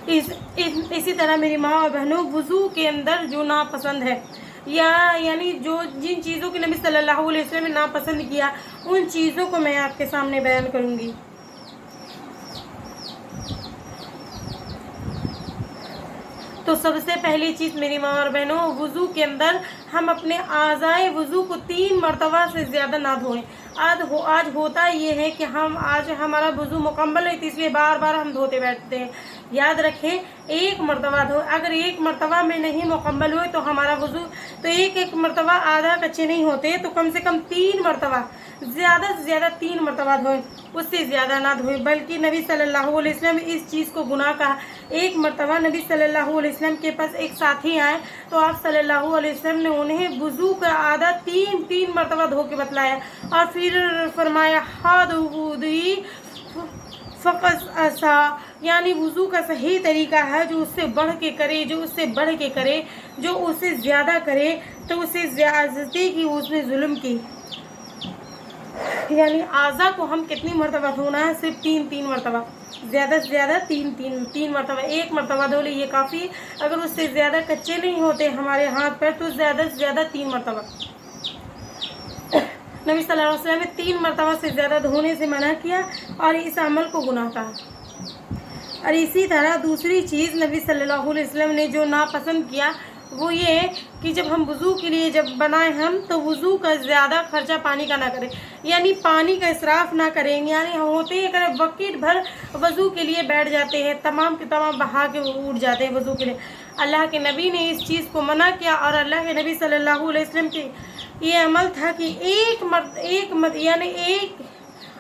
इसी तरह मेरी माँ और बहनों, वुज़ू के अंदर जो नापसंद है यानी जो जिन चीज़ों की नबी सल्लल्लाहु अलैहि वसल्लम ने नापसंद किया, उन चीज़ों को मैं आपके सामने बयान करूंगी। तो सबसे पहली चीज़ मेरी माँ और बहनों, वुज़ू के अंदर हम अपने आज़ाए वज़ू को 3 मरतबा से ज़्यादा ना धोएं। आज होता ये है कि आज हमारा वज़ू मुकम्मल है, इसलिए बार बार हम धोते बैठते हैं। याद रखें, 1 मरतबा धो। अगर 1 मरतबा में नहीं मुकम्मल हुए तो हमारा वज़ू तो एक मरतबा आधा कच्चे नहीं होते, तो कम से कम 3 मरतबा, ज़्यादा से ज़्यादा 3 मरतबा धोएं, उससे ज़्यादा ना धोएं। बल्कि नबी सल्लल्लाहु अलैहि वसल्लम इस चीज़ को गुनाह कहा। एक मरतबा नबी सल्लल्लाहु अलैहि वसल्लम के पास एक साथी आए, तो आप सल्लल्लाहु अलैहि वसल्लम ने उन्हें वज़ू का आधा 3 मरतबा धो के बतलाया और फिर फरमाया हाद वुदुई फ़क़स असा, यानी वज़ू का सही तरीका है जो उससे बढ़ के करे, जो उससे बढ़ के करे, जो उससे ज़्यादा करे तो उससे ज़्यादती की, उसने जुल्म की। यानी आज़ा को हम कितनी मरतबा धोना है? सिर्फ 3 मरतबा, ज़्यादा से ज़्यादा 3 मरतबा। 1 मरतबा धो ले ये काफ़ी। अगर उससे ज़्यादा कच्चे नहीं होते हमारे हाथ पैर तो ज़्यादा से ज़्यादा 3 मरतबा। नबी सल्लल्लाहु अलैहि वसल्लम ने 3 मरतबा से ज़्यादा धोने से मना किया और इस अमल को गुनाह कहा। और इसी तरह दूसरी चीज़ नबी सल्लल्लाहु अलैहि वसल्लम ने जो नापसंद किया वो ये कि जब हम वज़ू के लिए जब बनाए हम, तो वज़ू का ज़्यादा खर्चा पानी का ना करें, यानी पानी का इसराफ ना करें। यानी हम होते हैं अगर बकेट भर वज़ू के लिए बैठ जाते हैं, तमाम के तमाम बहा के उठ जाते हैं वज़ू के लिए। अल्लाह के नबी ने इस चीज़ को मना किया और अल्लाह के नबी सल्लल्लाहु अलैहि वसल्लम के ये अमल था कि एक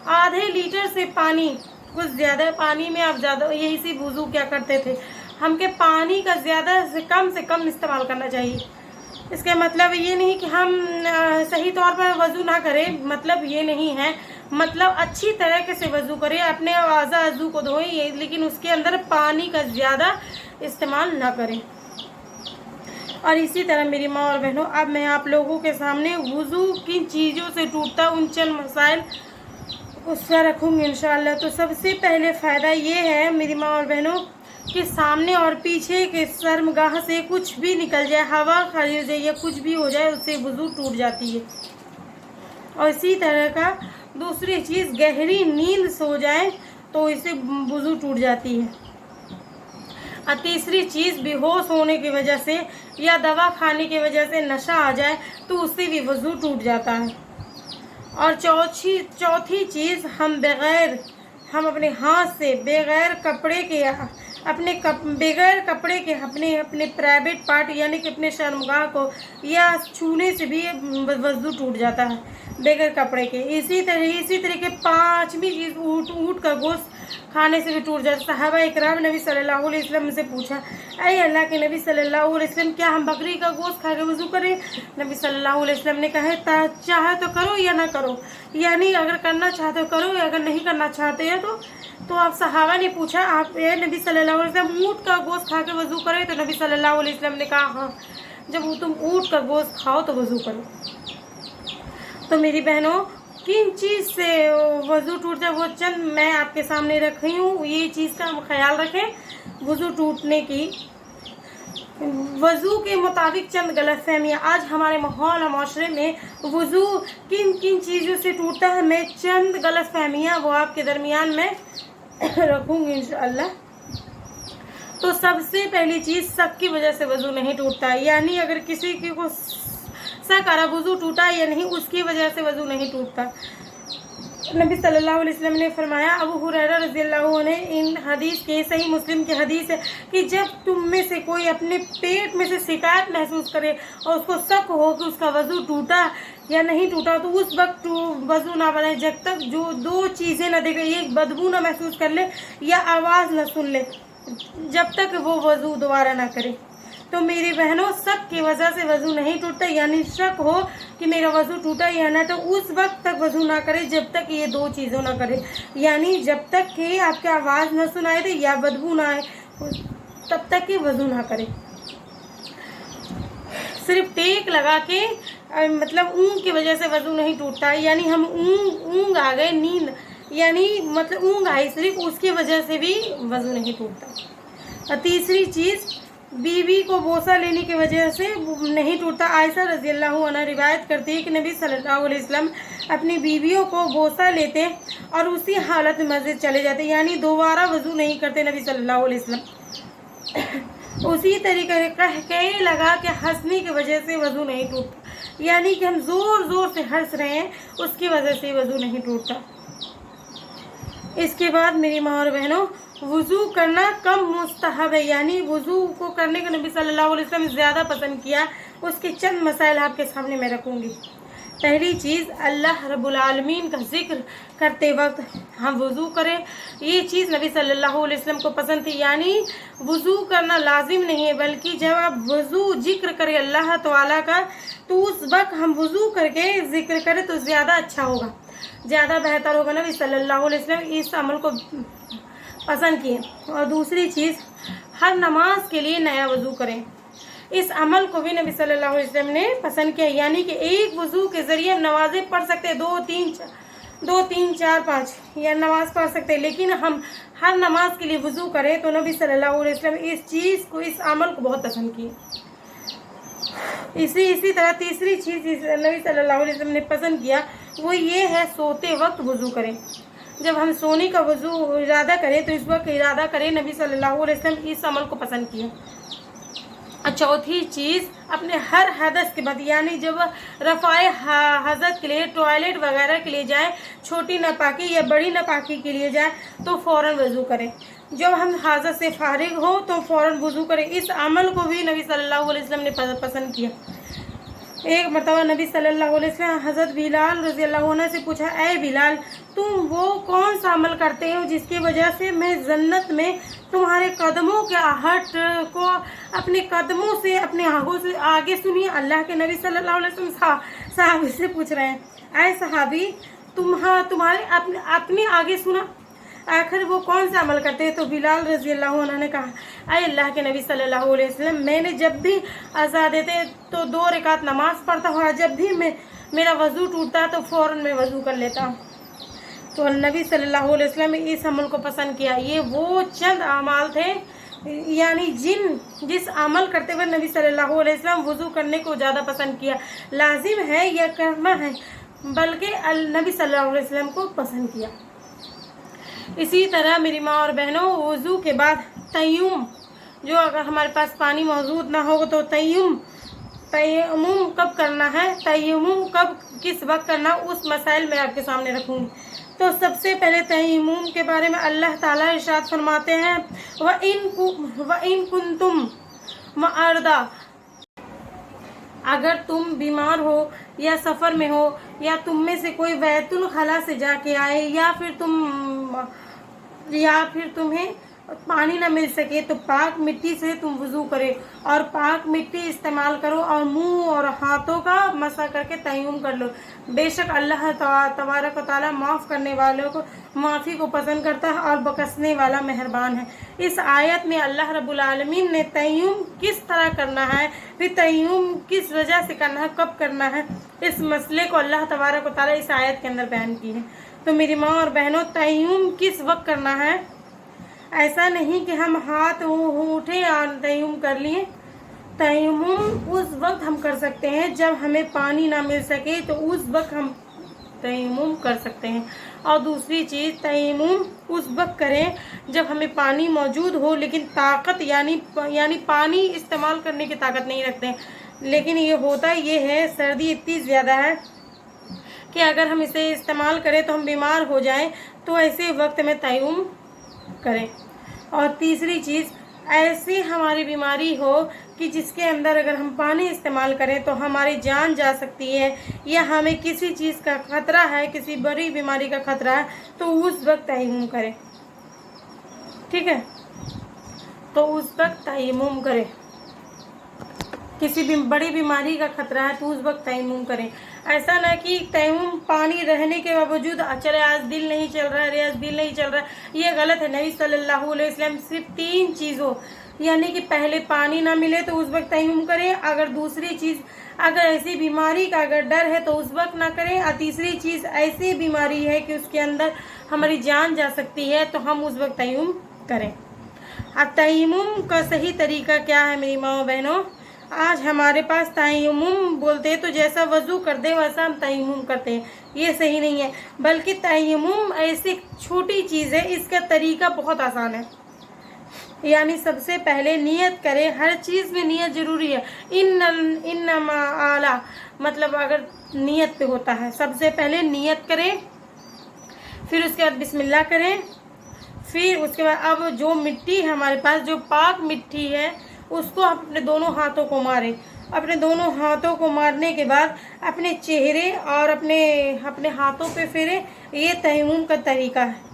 आधे लीटर से पानी, कुछ ज़्यादा पानी में आप ज़्यादा यही सी वज़ू क्या करते थे, हमके पानी का ज़्यादा से कम इस्तेमाल करना चाहिए। इसका मतलब ये नहीं कि हम सही तौर पर वज़ू ना करें, मतलब ये नहीं है, मतलब अच्छी तरीके से वज़ू करें, अपने आज़ू को धोएं, लेकिन उसके अंदर पानी का ज़्यादा इस्तेमाल ना करें। और इसी तरह मेरी माँ और बहनों, अब मैं आप लोगों के सामने वज़ू किन चीज़ों से टूटता उन चंद मसाइल उसका रखूँगी इंशाअल्लाह। तो सबसे पहले फ़ायदा ये है मेरी माँ और बहनों कि सामने और पीछे के शर्मगाह से कुछ भी निकल जाए, हवा खड़ी हो जाए या कुछ भी हो जाए, उससे वज़ू टूट जाती है। और इसी तरह का दूसरी चीज़, गहरी नींद सो जाए तो इससे वज़ू टूट जाती है। और तीसरी चीज़, बेहोश होने की वजह से या दवा खाने की वजह से नशा आ जाए तो उससे भी वज़ू टूट जाता है। और चौथी चीज़, हम अपने हाथ से बगैर कपड़े के अपने प्राइवेट पार्ट यानी कि अपने शर्मगाह को या छूने से भी वज़ू टूट जाता है बगैर कपड़े के। इसी तरह के 5वीं चीज़, ऊँट का गोश्त खाने से भी टूट जाता है। सहाबा इकराम नबी सल्लल्लाहु अलैहि वसल्लम से पूछा, अरे अल्लाह के नबी सल्लल्लाहु अलैहि वसल्लम, क्या हम बकरी का गोश्त खा के वज़ू करें? नबी सल्लल्लाहु अलैहि वसल्लम ने कहा, चाहे तो करो या ना करो, यानी अगर करना चाहते हो करो, अगर नहीं करना चाहते हैं तो आप सहाबा ने पूछा, आप नबी सल्लल्लाहु अलैहि वसल्लम ऊँट का गोश्त खा के वज़ू करें? तो नबी सल्लल्लाहु अलैहि वसल्लम ने कहा, हाँ, जब तुम ऊँट का गोश्त खाओ तो वज़ू करो। तो मेरी बहनों, किन चीज़ से वज़ू टूट जाए वो चंद मैं आपके सामने रखी हूँ, ये चीज़ का हम ख्याल रखें। वज़ू टूटने की, वज़ू के मुताबिक चंद गलतफहमियाँ आज हमारे माहौल और माशरे में वज़ू किन किन चीज़ों से टूटता है, मैं चंद गलतफहमियाँ वो आपके दरमियान में रखूँगी इंशाअल्लाह। तो सबसे पहली चीज़, शक की वजह से वज़ू नहीं टूटता, यानी अगर किसी को शक आ रहा वज़ू टूटा या नहीं, उसकी वजह से वज़ू नहीं टूटता। नबी सल्लल्लाहु अलैहि वसल्लम ने फरमाया, अबू हुरैरा रज़ियल्लाहु अन्हु, इन हदीस के सही मुस्लिम की हदीस है कि जब तुम में से कोई अपने पेट में से शिकायत महसूस करे और उसको शक हो कि उसका वज़ू टूटा या नहीं टूटा, तो उस वक्त वज़ू ना बनाए जब तक जो 2 चीज़ें ना देखे, एक बदबू ना महसूस कर ले या आवाज़ ना सुन ले, जब तक वो वज़ू दोबारा ना करे। तो मेरी बहनों, शक की वजह से वज़ू नहीं टूटता, यानी शक हो कि मेरा वज़ू टूटा या ना, तो उस वक्त तक वज़ू ना करे जब तक ये 2 चीज़ों ना करे, यानी जब तक कि आपकी आवाज़ ना सुनाई दे या बदबू ना आए तब तक कि वज़ू ना करे। सिर्फ टेक लगा के मतलब ऊँग की वजह से वज़ू नहीं टूटता, यानी हम ऊँग आ गए, नींद यानी मतलब ऊँग आई सिर्फ, उसकी वजह से भी वज़ू नहीं टूटता। और तीसरी चीज़, बीवी को बोसा लेने की वजह से नहीं टूटता। आयशा रज़ियल्लाहु अन्हा रिवायत करती है कि नबी सल्लल्लाहु अलैहि वसल्लम अपनी बीवियों को बोसा लेते और उसी हालत में मस्जिद चले जाते, यानी दोबारा वज़ू नहीं करते नबी सल्लल्लाहु अलैहि वसल्लम। उसी तरीके कहने लगा कि हंसने की वजह से वजू नहीं टूटता, यानी कि हम ज़ोर ज़ोर से हंस रहे हैं उसकी वजह से वजू नहीं टूटता। इसके बाद मेरी माँ और बहनों, वज़ू करना कम मुस्तहब है, यानी वज़ू को करने का नबी सल्लल्लाहु अलैहि वसल्लम ज़्यादा पसंद किया। उसके चंद मसाइल आपके सामने मैं रखूँगी। पहली चीज़, अल्लाह रब्बुल आलमीन का जिक्र करते वक्त हम वज़ू करें, ये चीज़ नबी सल्लल्लाहु अलैहि वसल्लम को पसंद थी। यानी वज़ू करना लाजिम नहीं है, बल्कि जब आप वज़ू जिक्र करें अल्लाह ताला का, तो उस वक्त हम वज़ू करके जिक्र करें तो ज़्यादा अच्छा होगा, ज़्यादा बेहतर होगा। नबी सल्लल्लाहु अलैहि वसल्लम इस अमल को पसंद किए। और दूसरी चीज़, हर नमाज के लिए नया वज़ू करें। इस अमल को भी नबी सल्लल्लाहु अलैहि वसल्लम ने पसंद किया, यानी कि एक वज़ू के ज़रिए हम नमाज़ें पढ़ सकते हैं, 2 3 4 5 या नमाज पढ़ सकते हैं, लेकिन हम हर नमाज के लिए वज़ू करें तो नबी सल्लल्लाहु अलैहि वसल्लम इस चीज़ को, इस अमल को बहुत पसंद किए। इसी तरह तीसरी चीज़ नबी सल्लल्लाहु अलैहि वसल्लम ने पसंद किया वो ये है, सोते वक्त वज़ू करें। जब हम सोने का वज़ू इरादा करें तो इस वक्त इरादा करें, नबी सल्लल्लाहु अलैहि वसल्लम इस अमल को पसंद किया। चौथी चीज़, अपने हर हदस के बाद, यानी जब रफ़ाए हदस के लिए, टॉयलेट वगैरह के लिए जाएं, छोटी नापाकी या बड़ी नापाकी के लिए जाएं, तो फ़ौरन वज़ू करें। जब हम हाजत से फारिग हो तो फ़ौरन वज़ू करें। इस अमल को भी नबी सल्लल्लाहु अलैहि वसल्लम ने पसंद किया। एक मरतबा नबी सल्लल्लाहु अलैहि वसल्लम हज़रत बिलाल रज़ियल्लाहु अन्हु से पूछा, ऐ बिलाल, तुम वो कौन सा अमल करते हो जिसकी वजह से मैं जन्नत में तुम्हारे कदमों के आहट को अपने कदमों से, अपने आंखों से आगे सुनिए। अल्लाह के नबी सल्लल्लाहु अलैहि वसल्लम सहाबी से पूछ रहे हैं, ऐ सहाबी, तुम्हारे अपने आगे सुना, आखिर वो कौन सा अमल करते हैं? तो बिलाल रज़ियल्लाहु अन्हु ने कहा, अरे अल्लाह के नबी सल्लल्लाहु अलैहि वसल्लम, मैंने जब भी अज़ा देते तो 2 रकात नमाज पढ़ता हूँ, जब भी मेरा वज़ू टूटता है तो फ़ौरन मैं वज़ू कर लेता हूँ। तो नबी सल्लल्लाहु अलैहि वसल्लम ने इस अमल को पसंद किया। ये वो चंद अमाल थे, यानी जिस अमल करते हुए नबी सल्लल्लाहु अलैहि वसल्लम वज़ू करने को ज़्यादा पसंद किया। लाजिम है या करना है, बल्कि नबी सल्लल्लाहु अलैहि वसल्लम को पसंद किया। इसी तरह मेरी माँ और बहनों, वज़ू के बाद तयम्मुम, जो अगर हमारे पास पानी मौजूद ना हो तो तयम्मुम कब करना है, तयम्मुम कब किस वक्त करना, उस मसाइल मैं आपके सामने रखूँगी। तो सबसे पहले तयम्मुम के बारे में अल्लाह ताला इरशाद फरमाते हैं, व इन कुंतुम मर्दा, अगर तुम बीमार हो या सफ़र में हो, या तुम में से कोई बैतुल खला से जाके आए, या फिर तुम्हें पानी ना मिल सके, तो पाक मिट्टी से तुम वज़ू करे और पाक मिट्टी इस्तेमाल करो और मुंह और हाथों का मसा करके तयम्मुम कर लो। बेशक अल्लाह तबारक व तआला माफ़ करने वालों को, माफ़ी को पसंद करता है और बख्शने वाला मेहरबान है। इस आयत में अल्लाह रब्बुल आलमीन ने तयम्मुम किस तरह करना है, फिर तयम्मुम किस वजह से करना है, कब करना है, इस मसले को अल्लाह तबारक व तआला इस आयत के अंदर बयान की है। तो मेरी माँ और बहनों, तयम्मुम किस वक्त करना है, ऐसा नहीं कि हम हाथ उठे और तयम्मुम कर लिए। तयम्मुम उस वक्त हम कर सकते हैं जब हमें पानी ना मिल सके, तो उस वक्त हम तयम्मुम कर सकते हैं। और दूसरी चीज़, तयम्मुम उस वक्त करें जब हमें पानी मौजूद हो, लेकिन ताकत यानी पानी इस्तेमाल करने की ताकत नहीं रखते हैं। लेकिन ये होता ये है, सर्दी इतनी ज़्यादा है कि अगर हम इसे इस्तेमाल करें तो हम बीमार हो जाएं, तो ऐसे वक्त में तयम्मुम करें। और तीसरी चीज़, ऐसी हमारी बीमारी हो कि जिसके अंदर अगर हम पानी इस्तेमाल करें तो हमारी जान जा सकती है, या हमें किसी चीज़ का खतरा है, किसी बड़ी बीमारी का खतरा है, तो उस वक्त तयम्मुम करें। ठीक है, तो उस वक्त तयम्मुम करें। किसी भी बड़ी बीमारी का खतरा है तो उस वक्त तयम्मुम करें। ऐसा ना कि तयम्मुम पानी रहने के बावजूद चले आज दिल नहीं चल रहा है, आज दिल नहीं चल रहा है, ये गलत है। नबी सल्लल्लाहु अलैहि वसल्लम सिर्फ 3 चीज़ों, यानी कि पहले पानी ना मिले तो उस वक्त तयम्मुम करें, अगर दूसरी चीज़, अगर ऐसी बीमारी का अगर डर है तो उस वक्त ना करें, और तीसरी चीज़ ऐसी बीमारी है कि उसके अंदर हमारी जान जा सकती है, तो हम उस वक्त तयम्मुम करें। अब तयम्मुम का सही तरीका क्या है मेरी माँ बहनों? आज हमारे पास तयम्मुम बोलते हैं तो जैसा वज़ू कर दे वैसा हम तयम्मुम करते हैं, ये सही नहीं है। बल्कि तयम्मुम ऐसी छोटी चीज़ है, इसका तरीका बहुत आसान है। यानी सबसे पहले नियत करें। हर चीज़ में नियत ज़रूरी है। इन्नमा आला मतलब अगर नियत पे होता है। सबसे पहले नियत करें, फिर उसके बाद बिस्मिल्लाह करें, फिर उसके बाद अब जो मिट्टी हमारे पास जो पाक मिट्टी है उसको अपने दोनों हाथों को मारें। अपने दोनों हाथों को मारने के बाद अपने चेहरे और अपने हाथों पे फेरें। ये तयम्मुम का तरीका है।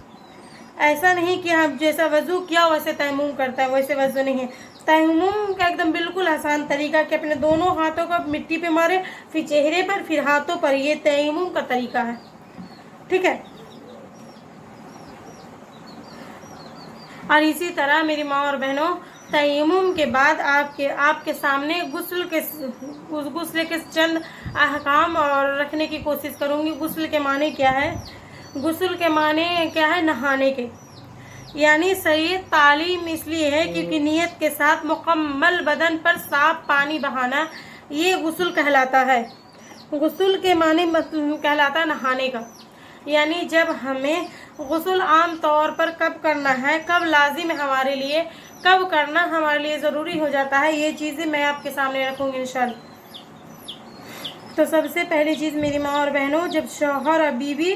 ऐसा नहीं कि हम जैसा वज़ू किया वैसे तयम्मुम करता है, वैसे वज़ू नहीं है। तयम्मुम का एकदम बिल्कुल आसान तरीका कि अपने दोनों हाथों को मिट्टी पे मारे, फिर चेहरे पर, फिर हाथों पर। ये तयम्मुम का तरीका है, ठीक है। और इसी तरह मेरी माँ और बहनों, तयम्मुम के बाद आपके सामने गुस्ल के चंद अहकाम और रखने की कोशिश करूँगी। गुस्ल के माने क्या है? गुस्ल के माने क्या है? नहाने के। यानी सही तालीम इसलिए है क्योंकि नियत के साथ मुकम्मल बदन पर साफ पानी बहाना, ये गुस्ल कहलाता है। गुस्ल के माने कहलाता है नहाने का। यानी जब हमें गुस्ल आम तौर पर कब करना है, कब लाजिम है हमारे लिए, कब करना हमारे लिए ज़रूरी हो जाता है, ये चीज़ें मैं आपके सामने रखूँगी इंशाअल्लाह। तो सबसे पहली चीज़ मेरी माँ और बहनों, जब शौहर और बीवी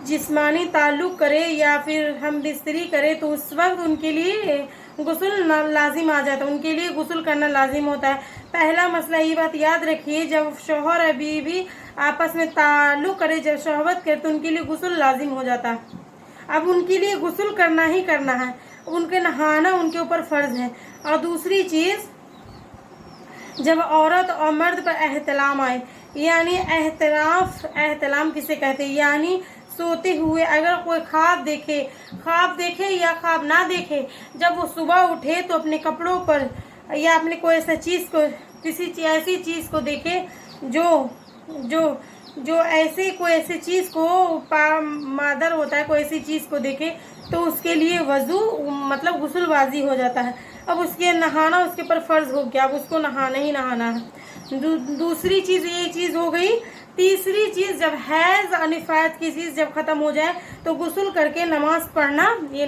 जिस्मानी ताल्लुक़ करे या फिर हम बिस्तरी करे तो उस वक्त उनके लिए गुस्ल लाजिम आ जाता है, उनके लिए गुस्ल करना लाजिम होता है। पहला मसला ये बात याद रखिए, जब शौहर और बीवी आपस में ताल्लुक़ करे, जब शहवत करे तो उनके लिए गुस्ल लाजिम हो जाता है। अब उनके लिए गुस्ल करना ही करना है, उनके नहाना उनके ऊपर फ़र्ज़ है। और दूसरी चीज़, जब औरत और मर्द पर एहतलाम आए, यानी एहतलाम किसे कहते हैं? यानी सोते हुए अगर कोई ख्वाब देखे या ख्वाब ना देखे, जब वो सुबह उठे तो अपने कपड़ों पर या अपने कोई ऐसी ऐसी चीज़ को देखे जो कोई ऐसी चीज़ को मादर होता है, कोई ऐसी चीज़ को देखे तो उसके लिए वज़ू मतलब गुस्लबाजी हो जाता है। अब उसके नहाना उसके ऊपर फ़र्ज़ हो गया, अब उसको नहाना ही नहाना है। दूसरी चीज़ ये चीज़ हो गई। तीसरी चीज़, जब हैज़ और निफास की चीज़ जब ख़त्म हो जाए तो गुस्ल करके नमाज पढ़ना ये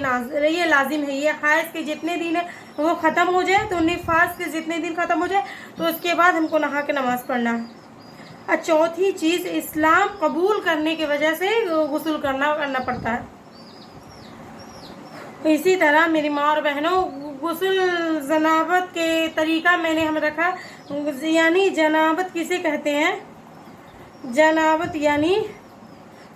लाजिम है। ये हैज़ के जितने दिन है वो ख़त्म हो जाए, तो निफास के जितने दिन ख़त्म हो जाए तो उसके बाद हमको नहा के नमाज़ पढ़ना है। और चौथी चीज़, इस्लाम कबूल करने की वजह से गुस्ल करना पड़ता है। इसी तरह मेरी माँ और बहनों, गुस्ल जनाबत के तरीका मैंने हम रखा। यानी जनाबत किसे कहते हैं? जनाबत यानी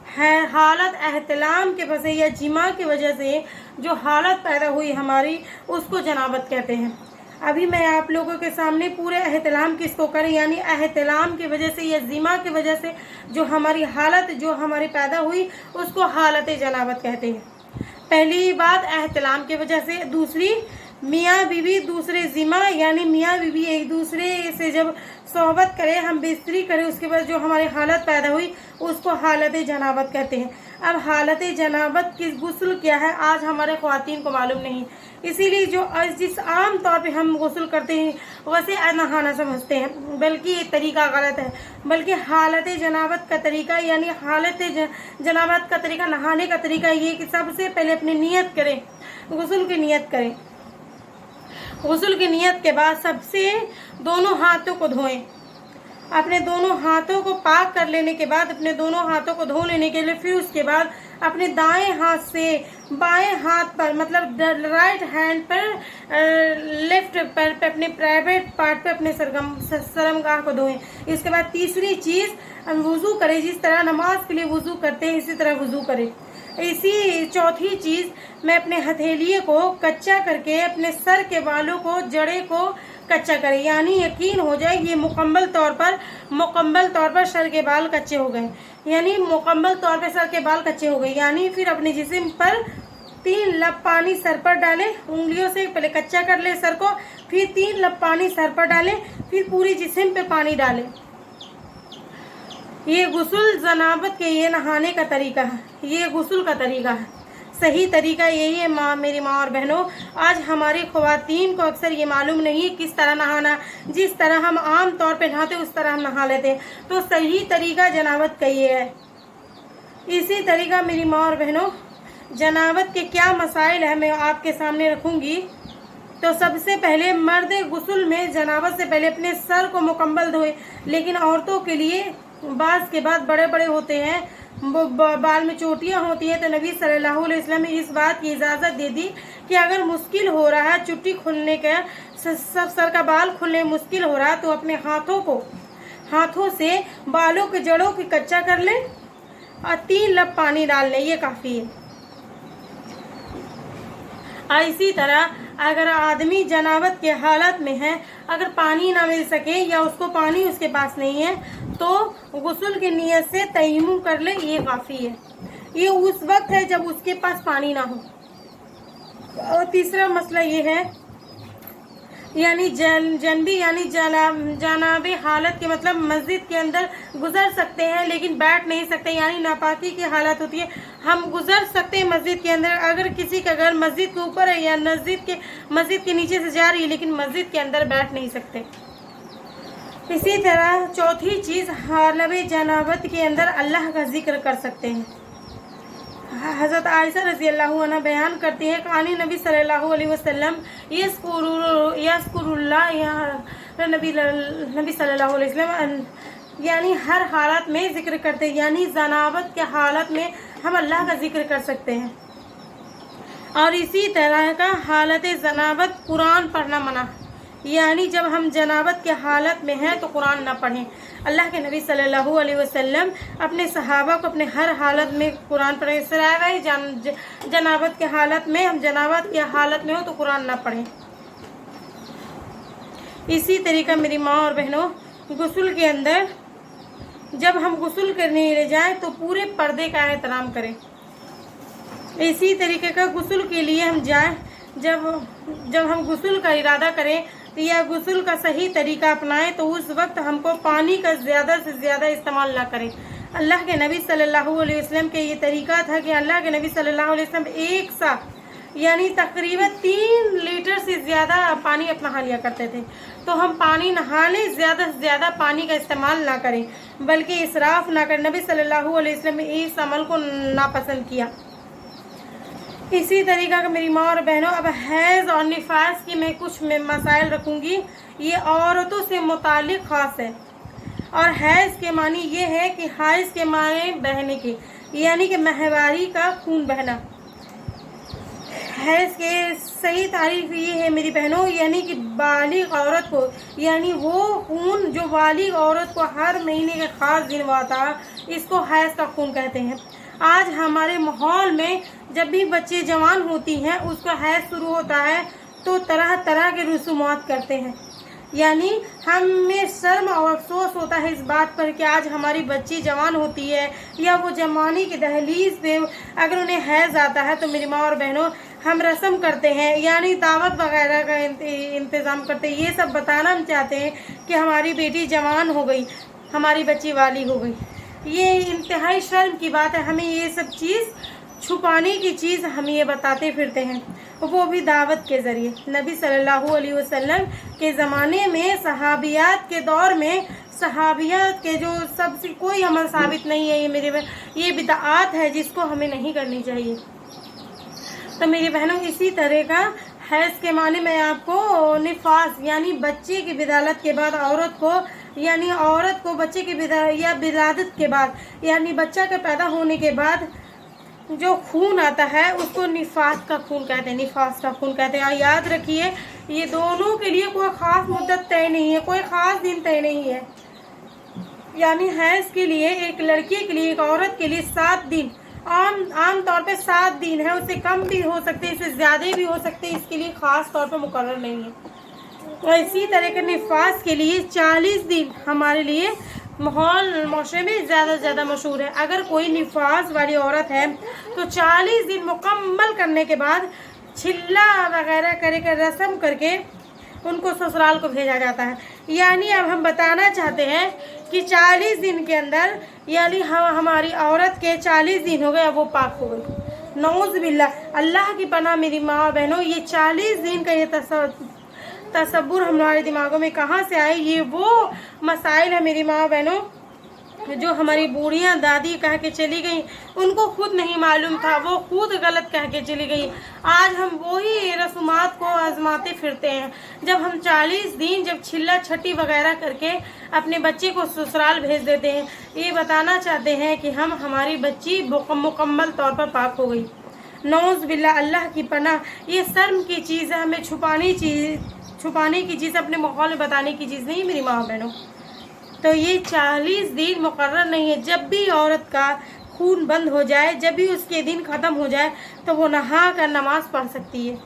है हालत एहतलाम के वजह या जिमा की वजह से जो हालत पैदा हुई हमारी, उसको जनाबत कहते हैं। अभी मैं आप लोगों के सामने पूरे एहतलाम किसको करें, यानी एहतलाम की वजह से या जिमा की वजह से जो हमारी हालत जो हमारी पैदा हुई उसको हालत जनाबत कहते हैं। पहली बात एहतलाम की वजह से। दूसरी, मियाँ बीवी दूसरे जिमा, यानी मियाँ बीवी एक दूसरे से जब सोहबत करें, हम बिस्तरी करें, उसके बाद जो हमारी हालत पैदा हुई उसको हालत जनाबत कहते हैं। अब हालत जनाबत की गुस्ल क्या है आज हमारे ख़वातीन को मालूम नहीं, इसीलिए जिस आम तौर पे हम गुस्ल करते हैं वैसे नहाना समझते हैं, बल्कि ये तरीका गलत है। बल्कि हालत जनाबत का तरीका यानी हालत जनाबत का तरीका, नहाने का तरीका ये कि सबसे पहले अपनी नियत करें, गुस्ल की नियत करें। गुस्ल की नियत के बाद सबसे दोनों हाथों को धोएं। अपने दोनों हाथों को पाक कर लेने के बाद अपने दोनों हाथों को धो लेने के लिए फिर उसके बाद अपने दाएं हाथ से बाएं हाथ पर मतलब राइट हैंड पर लेफ्ट पैर पे अपने प्राइवेट पार्ट पे अपने सरमगाह को धोएं। इसके बाद तीसरी चीज़, वुज़ू करें। जिस तरह नमाज के लिए वुज़ू करते हैं इसी तरह वुज़ू करें। इसी चौथी चीज़, मैं अपने हथेलिए को कच्चा करके अपने सर के बालों को, जड़े को कच्चा करें, यानी यकीन हो जाए ये मुकम्मल तौर पर सर के बाल कच्चे हो गए, यानी मुकम्मल तौर पर सर के बाल कच्चे हो गए। यानी फिर अपने जिस्म पर 3 लब पानी सर पर डालें, उंगलियों से पहले कच्चा कर ले सर को, फिर 3 लब पानी सर पर डालें, फिर पूरी जिस्म पे पानी डालें। ये गुस्ल जनाबत के ये नहाने का तरीका है, ये गुस्ल का तरीका है। सही तरीका यही है मेरी माँ और बहनों। आज हमारी ख़वातीन को अक्सर ये मालूम नहीं है किस तरह नहाना, जिस तरह हम आम तौर पे नहाते उस तरह हम नहा लेते हैं। तो सही तरीका जनाबत का ये है। इसी तरीका मेरी माँ और बहनों, जनाबत के क्या मसाइल है मैं आपके सामने रखूंगी। तो सबसे पहले मर्द गुस्ल में जनाबत से पहले अपने सर को मुकम्मल धोए, लेकिन औरतों के लिए बास के बाद बड़े बड़े होते हैं, वो बाल में चोटियाँ होती हैं, तो नबी सल्लल्लाहु अलैहि वसल्लम ने इस बात की इजाज़त दे दी कि अगर मुश्किल हो रहा है चुट्टी खुलने का, सब सर का बाल खुलने मुश्किल हो रहा है, तो अपने हाथों से बालों के जड़ों की कच्चा कर लें और 3 लप पानी डाल लें, ये काफ़ी है। और इसी तरह अगर आदमी जनाबत के हालत में है, अगर पानी ना मिल सके या उसको पानी उसके पास नहीं है, तो गुस्ल की नियत से तयम्मुम कर ले, ये काफ़ी है। ये उस वक्त है जब उसके पास पानी ना हो। और तीसरा मसला ये है, यानी जनबी यानी जनाबे हालत के मतलब मस्जिद के अंदर गुजर सकते हैं लेकिन बैठ नहीं सकते, यानी नापाकी की हालत होती है। हम गुजर सकते हैं मस्जिद के अंदर, अगर किसी का घर मस्जिद के ऊपर है या मस्जिद के नीचे से जा रही है, लेकिन मस्जिद के अंदर बैठ नहीं सकते। इसी तरह चौथी चीज़, हालत जनाबत के अंदर अल्लाह का जिक्र कर सकते हैं। हज़रत आयशा रज़ी अल्लाहु अन्हा बयान करती हैं, कहानी नबी सल्लल्लाहु अलैहि वसल्लम यज़कुरुल्लाह, नबी सल्लल्लाहु अलैहि वसल्लम यानी हर हालत में जिक्र करते हैं, यानी जनाबत के हालत में हम अल्लाह का जिक्र कर सकते हैं। और इसी तरह का हालत जनाबत कुरान पढ़ना मना, यानी जब हम जनाबत के हालत में हैं तो कुरान ना पढ़ें। अल्लाह के नबी सल्लल्लाहु अलैहि वसल्लम अपने सहाबा को अपने हर हालत में कुरान पढ़े सराय जनाबत के हालत में, हम जनाबत के हालत में हो तो कुरान ना पढ़ें। इसी तरीका मेरी माँ और बहनों, गुस्ल के अंदर जब हम गुस्ल करने ले जाएं तो पूरे पर्दे का एहतराम करें। इसी तरीके का गुस्ल के लिए हम जाएं, जब हम गुस्ल का इरादा करें या गुस्ल का सही तरीका अपनाएं, तो उस वक्त हमको पानी का ज़्यादा से ज़्यादा इस्तेमाल ना करें। अल्लाह के नबी सल्लल्लाहु अलैहि वसल्लम के ये तरीका था कि अल्लाह के नबी सल्लल्लाहु अलैहि वसल्लम एक साथ यानी तकरीबन 3 लीटर से ज़्यादा पानी अपना नहा लिया करते थे। तो हम पानी नहाने ज़्यादा से ज़्यादा पानी का इस्तेमाल ना करें, बल्कि इसराफ ना करें। नबी सल्लल्लाहु अलैहि वसल्लम ने इस अमल को नापसंद किया। इसी तरीका का मेरी माँ और बहनों, अब हैज़ और निफास की मैं कुछ मसाइल रखूँगी, ये औरतों से मुतालिक ख़ास है। और हैज़ के मानी ये है कि हाइज़ के माने बहने के, यानी कि माहवारी का खून बहना। हैज़ के सही तारीफ ये है मेरी बहनों, यानी कि बालिग औरत को, यानी वो खून जो बालिग औरत को हर महीने के ख़ास दिन आता है, इसको हैज़ का खून कहते हैं। आज हमारे माहौल में जब भी बच्चे जवान होती हैं, उसका हैज़ शुरू होता है तो तरह तरह के रसूमात करते हैं, यानी हमें शर्म और अफसोस होता है इस बात पर कि आज हमारी बच्ची जवान होती है या वो जवानी के दहलीज पे अगर उन्हें हैज़ आता है, तो मेरी माँ और बहनों हम रस्म करते हैं, यानी दावत वगैरह का इंतज़ाम करते हैं। ये सब बताना हम चाहते हैं कि हमारी बेटी जवान हो गई, हमारी बच्ची वाली हो गई। ये इंतहाई शर्म की बात है। हमें ये सब चीज़ छुपाने की चीज़ हम ये बताते फिरते हैं, वो भी दावत के ज़रिए। नबी सल्लल्लाहु अलैहि वसल्लम के ज़माने में, सहाबियात के दौर में, सहाबियात के जो सबसे कोई अमल साबित नहीं है। ये बिदआत है जिसको हमें नहीं करनी चाहिए। तो मेरी बहनों, इसी तरह का हैज़ के माने मैं आपको निफास यानी बच्चे की विदालत के बाद औरत को बच्चे की विलादत के बाद यानी बच्चा के पैदा होने के बाद जो खून आता है उसको निफास का खून कहते हैं। निफास का खून कहते हैं। याद रखिए, ये दोनों के लिए कोई ख़ास मुद्दत तय नहीं है, कोई ख़ास दिन तय नहीं है। यानी हैज़ के लिए, एक लड़की के लिए, एक औरत के लिए 7 दिन, आम तौर पे 7 दिन है, उससे कम भी हो सकते हैं, इससे ज़्यादा भी हो सकते हैं, इसके लिए ख़ास तौर पे मुकर्रर नहीं है। और इसी तरह के निफास के लिए 40 दिन हमारे लिए माशरे में ज़्यादा से ज़्यादा मशहूर है। अगर कोई निफास वाली औरत है तो 40 दिन मुकम्मल करने के बाद छिल्ला वगैरह कर रस्म करके उनको ससुराल को भेजा जाता है। यानी अब हम बताना चाहते हैं कि 40 दिन के अंदर, यानी हमारी औरत के 40 दिन हो गए, अब वो पाक हो गई। नऊज़ बिल्लाह, अल्लाह की पनाह मेरी माँ और बहनों। ये 40 दिन का ये तसव्वुर हमारे दिमागों में कहाँ से आए? ये वो मसाइल है मेरी माँ बहनों जो हमारी बूढ़ियाँ दादी कह के चली गई, उनको खुद नहीं मालूम था, वो खुद गलत कह के चली गई। आज हम वही रस्मात को आजमाते फिरते हैं। जब हम 40 दिन जब छिल्ला छठी वगैरह करके अपने बच्चे को ससुराल भेज देते हैं, ये बताना चाहते हैं कि हम हमारी बच्ची मुकम्मल तौर पर पाक हो गई। नौज़ बिल्लाह, अल्लाह की पनाह। ये शर्म की चीज़ है, हमें छुपाने की चीज़, अपने माहौल में बताने की चीज़ नहीं मेरी माँ बहनों। तो ये 40 दिन मुकर्रर नहीं है। जब भी औरत का खून बंद हो जाए, जब भी उसके दिन ख़त्म हो जाए, तो वो नहा कर नमाज पढ़ सकती है।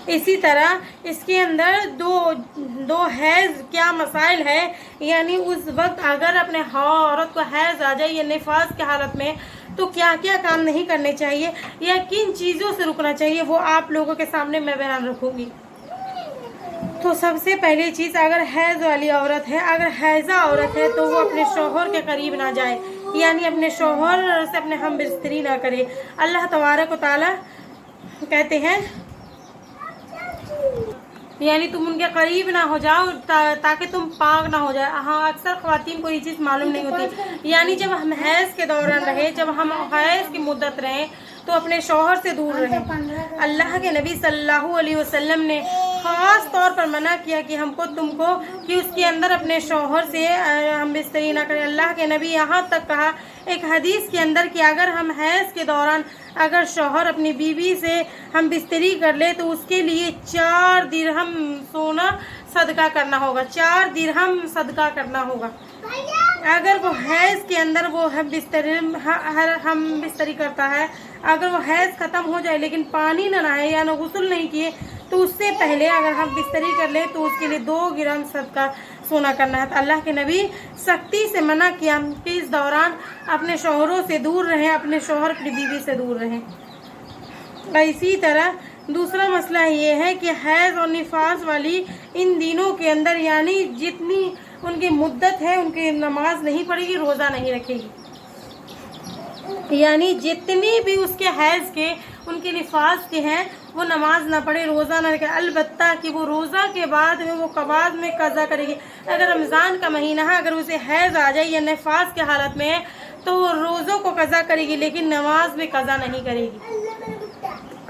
इसी तरह इसके अंदर दो हैज़ क्या मसाइल है, यानी उस वक्त अगर अपने औरत को हैज़ आ जाए या निफास की हालत में, तो क्या क्या काम नहीं करने चाहिए या किन चीज़ों से रुकना चाहिए, वो आप लोगों के सामने मैं बयान रखूँगी। तो सबसे पहली चीज़, अगर हैज़ वाली औरत है, अगर हैज़ा औरत है, तो वो अपने शौहर के करीब ना जाए, यानी अपने शौहर से अपने हम बिस्तरी ना करे। अल्लाह तबारक व तआला कहते हैं, यानी तुम उनके करीब ना हो जाओ ताकि तुम पाक ना हो जाए। हाँ, अक्सर ख्वातीन को ये चीज़ मालूम नहीं होती, यानी जब हम हैज़ के दौरान रहे, जब हम हैज़ की मुद्दत रहें, तो अपने शौहर से दूर रहें। अल्लाह के नबी सल्लल्लाहु अलैहि वसल्लम ने ख़ास तौर पर मना किया कि तुमको कि उसके अंदर अपने शौहर से हम बिस्तरी ना करें। अल्लाह के नबी यहाँ तक कहा एक हदीस के अंदर कि अगर हम हैज़ के दौरान अगर शौहर अपनी बीवी से हम बिस्तरी कर ले, तो उसके लिए 4 दिरहम सोना सदका करना होगा, 4 दिरहम सदका करना होगा। अगर वो हैज़ के अंदर वो हम बिस्तरी करता है, अगर वो हैज़ ख़त्म हो जाए लेकिन पानी ना नहाए या ना गुस्ल नहीं किए, तो उससे पहले अगर हम बिस्तरी कर ले तो उसके लिए 2 ग्राम सदका सोना करना है। तो अल्लाह के नबी सख्ती से मना किया कि इस दौरान अपने शौहरों से दूर रहें, अपने शौहर अपनी बीवी से दूर रहें। इसी तरह दूसरा मसला ये है कि हैज़ और निफास वाली इन दिनों के अंदर, यानी जितनी उनकी मुद्दत है, उनकी नमाज नहीं पढ़ेगी, रोज़ा नहीं रखेगी, यानी जितनी भी उसके हैज़ के उनके निफास के हैं, वो नमाज ना पढ़े, रोज़ा ना रखे। अलबत्ता कि वो रोज़ा के बाद में वो कबाद में कज़ा करेगी। अगर रमज़ान का महीना है, अगर उसे हैज़ आ जाए या निफास की हालत में है, तो वो रोज़ों को कज़ा करेगी, लेकिन नमाज में कज़ा नहीं करेगी।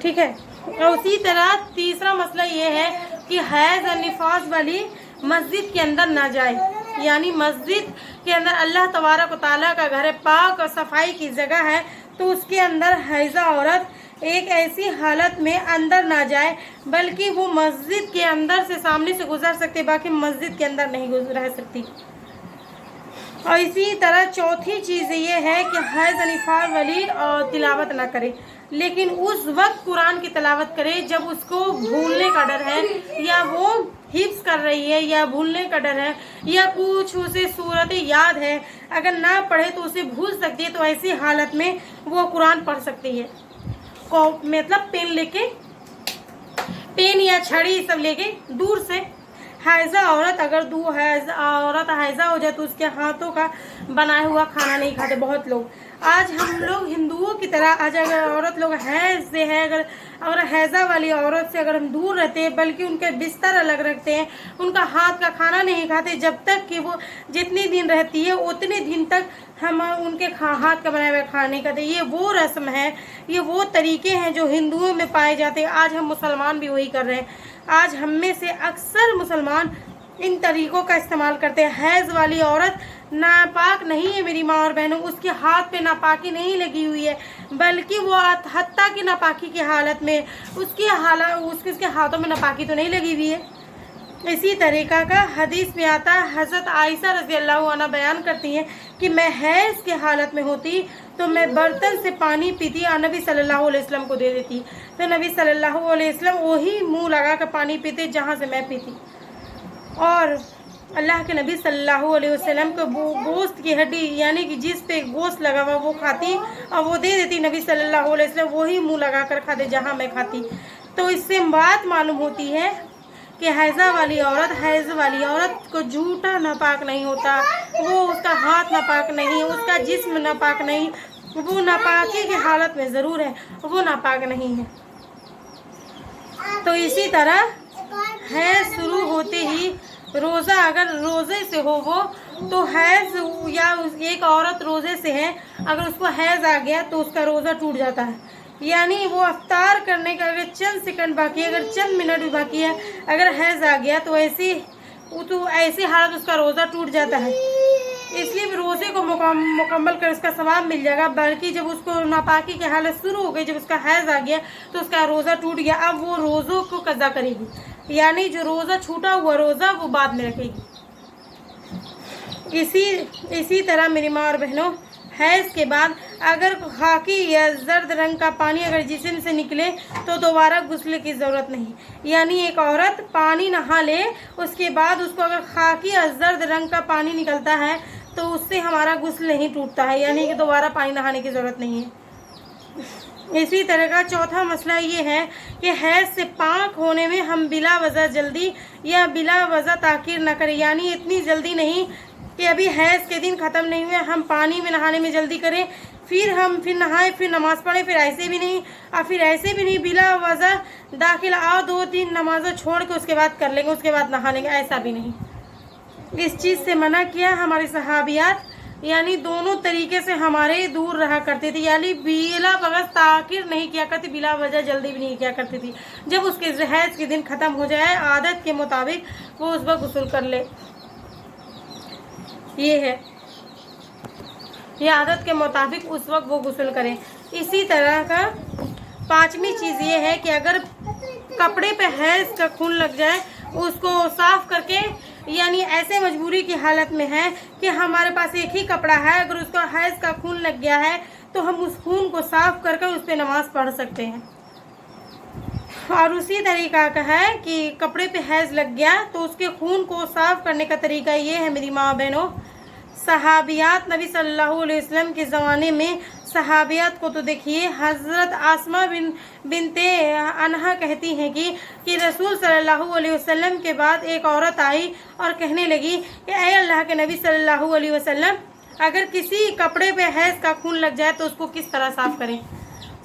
ठीक है। और उसी तरह तीसरा मसला ये है कि हैज़ और निफास वाली मस्जिद के अंदर ना जाए, यानी मस्जिद के अंदर अल्लाह तबारक व तआला का घर है, पाक और सफाई की जगह है, तो उसके अंदर हैज़ा औरत एक ऐसी हालत में अंदर ना जाए, बल्कि वो मस्जिद के अंदर से सामने से गुजर सकते, बाकी मस्जिद के अंदर नहीं रह सकती। और इसी तरह चौथी चीज़ ये है कि हैज़ निफास वाली तिलावत ना करे, लेकिन उस वक्त कुरान की तिलावत करे जब उसको भूलने का डर है, या वो हिफ्ज़ कर रही है, या भूलने का डर है, या कुछ उसे सूरत याद है, अगर ना पढ़े तो उसे भूल सकती है। तो ऐसी हालत में वो कुरान पढ़ सकती है, मतलब पेन या छड़ी सब लेके दूर से। हैज़ा औरत अगर औरत हैज़ा हो जाए तो उसके हाथों का बनाया हुआ खाना नहीं खाते बहुत लोग। आज हम लोग हिंदुओं की तरह, आज अगर औरत लोग हैज़ से है, अगर हैज़ा वाली औरत से अगर हम दूर रहते हैं, बल्कि उनके बिस्तर अलग रखते हैं, उनका हाथ का खाना नहीं खाते, जब तक कि वो जितने दिन रहती है उतने दिन तक हम उनके हाथ का बनाया हुआ खाने खाते। ये वो रस्म है, ये वो तरीके हैं जो हिंदुओं में पाए जाते हैं। आज हम मुसलमान भी वही कर रहे हैं। आज हम में से अक्सर मुसलमान इन तरीक़ों का इस्तेमाल करते हैं। हैज़ वाली औरत नापाक नहीं है मेरी माँ और बहनों, उसके हाथ पे नापाकी नहीं लगी हुई है, बल्कि वो हत्ता की नापाकी की हालत में उसके हाथों में नापाकी तो नहीं लगी हुई है। इसी तरीक़ा का हदीस में आता है, हज़रत आयशा रज़ी अल्लाह अन्हा बयान करती हैं कि मैं हैज़ की हालत में होती तो मैं बर्तन से पानी पीती और नबी सल्लल्लाहु अलैहि वसल्लम को दे देती, तो नबी सल्लल्लाहु अलैहि वसल्लम वही मुंह लगा कर पानी पीते जहाँ से मैं पीती। और अल्लाह के नबी सल्लल्लाहु अलैहि वसल्लम को गोश्त की हड्डी, यानी कि जिस पे गोश्त लगा हुआ वो खाती और वो दे देती, नबी सल्लल्लाहु अलैहि वसल्लम वही मुंह लगा कर खाते जहाँ मैं खाती। तो इससे बात मालूम होती है कि हैज़ वाली औरत को झूठा नापाक नहीं होता, वो उसका हाथ नापाक नहीं, उसका जिस्म नापाक नहीं, वो नापाकी की हालत में ज़रूर है, वो नापाक नहीं है। तो इसी तरह है शुरू होते ही रोज़ा, अगर रोज़े से हो वो तो हैज या एक औरत रोजे से है, अगर उसको हैज आ गया तो उसका रोजा टूट जाता है। यानी वो अफ्तार करने का अगर चंद सेकंड बाकी है, अगर चंद मिनट भी बाकी है, अगर हैज आ गया तो ऐसी हालत उसका रोजा टूट जाता है। इसलिए रोजे को मुकम्मल कर उसका सवाब मिल जाएगा। बल्कि जब उसको नापाकी की हालत शुरू हो गई, जब उसका हैज आ गया तो उसका रोजा टूट गया, अब वो रोजों को कज़ा करेगी, यानी जो रोजा छूटा हुआ रोजा वो बाद में रखेगी। इसी तरह मेरी माँ और बहनों, हैज के बाद अगर खाकी या जर्द रंग का पानी अगर जिस्म से निकले तो दोबारा गुस्ल की ज़रूरत नहीं। यानी एक औरत पानी नहा ले, उसके बाद उसको अगर खाकी या जर्द रंग का पानी निकलता है तो उससे हमारा गुस्ल नहीं टूटता है, यानी कि दोबारा पानी नहाने की ज़रूरत नहीं है। इसी तरह का चौथा मसला ये है कि हैज से पाक होने में हम बिला वजह जल्दी या बिला वजह ताख़ीर न करें। यानी इतनी जल्दी नहीं कि अभी हैज के दिन ख़त्म नहीं हुए हम पानी में नहाने में जल्दी करें, फिर नहाएं, फिर नमाज़ पढ़ें, फिर ऐसे भी नहीं, और फिर ऐसे भी नहीं बिला वजह दाखिल आओ 2-3 नमाज़ें छोड़ के उसके बाद कर लेंगे, उसके बाद नहा लेंगे, ऐसा भी नहीं। इस चीज़ से मना किया हमारे सहाबियात, यानी दोनों तरीके से हमारे दूर रहा करते थे। यानी बिला वजह ताख़ीर नहीं किया करती, बिला वजह जल्दी भी नहीं किया करती थी। जब उसके हैज के दिन ख़त्म हो जाए आदत के मुताबिक वो उस वक्त गुस्ल कर ले। ये है, ये आदत के मुताबिक उस वक्त वो गुस्ल करें। इसी तरह का पांचवी चीज़ ये है कि अगर कपड़े पे हैज का खून लग जाए उसको साफ़ करके, यानी ऐसे मजबूरी की हालत में है कि हमारे पास एक ही कपड़ा है, अगर उसका हैज का खून लग गया है तो हम उस खून को साफ़ करके उस पर नमाज़ पढ़ सकते हैं। और उसी तरीका का है कि कपड़े पे हैज लग गया तो उसके खून को साफ़ करने का तरीका ये है मेरी माँ बहनों, सहाबियात नबी सल्लल्लाहु अलैहि वसल्लम के ज़माने में सहाबियात को तो देखिए, हज़रत आसमा बिनते अनहा कहती हैं कि रसूल सल्लल्लाहु अलैहि वसल्लम के बाद एक औरत आई और कहने लगी कि ऐ अल्लाह के नबी सल्लल्लाहु अलैहि वसल्लम, अगर किसी कपड़े पे हैज का खून लग जाए तो उसको किस तरह साफ़ करें।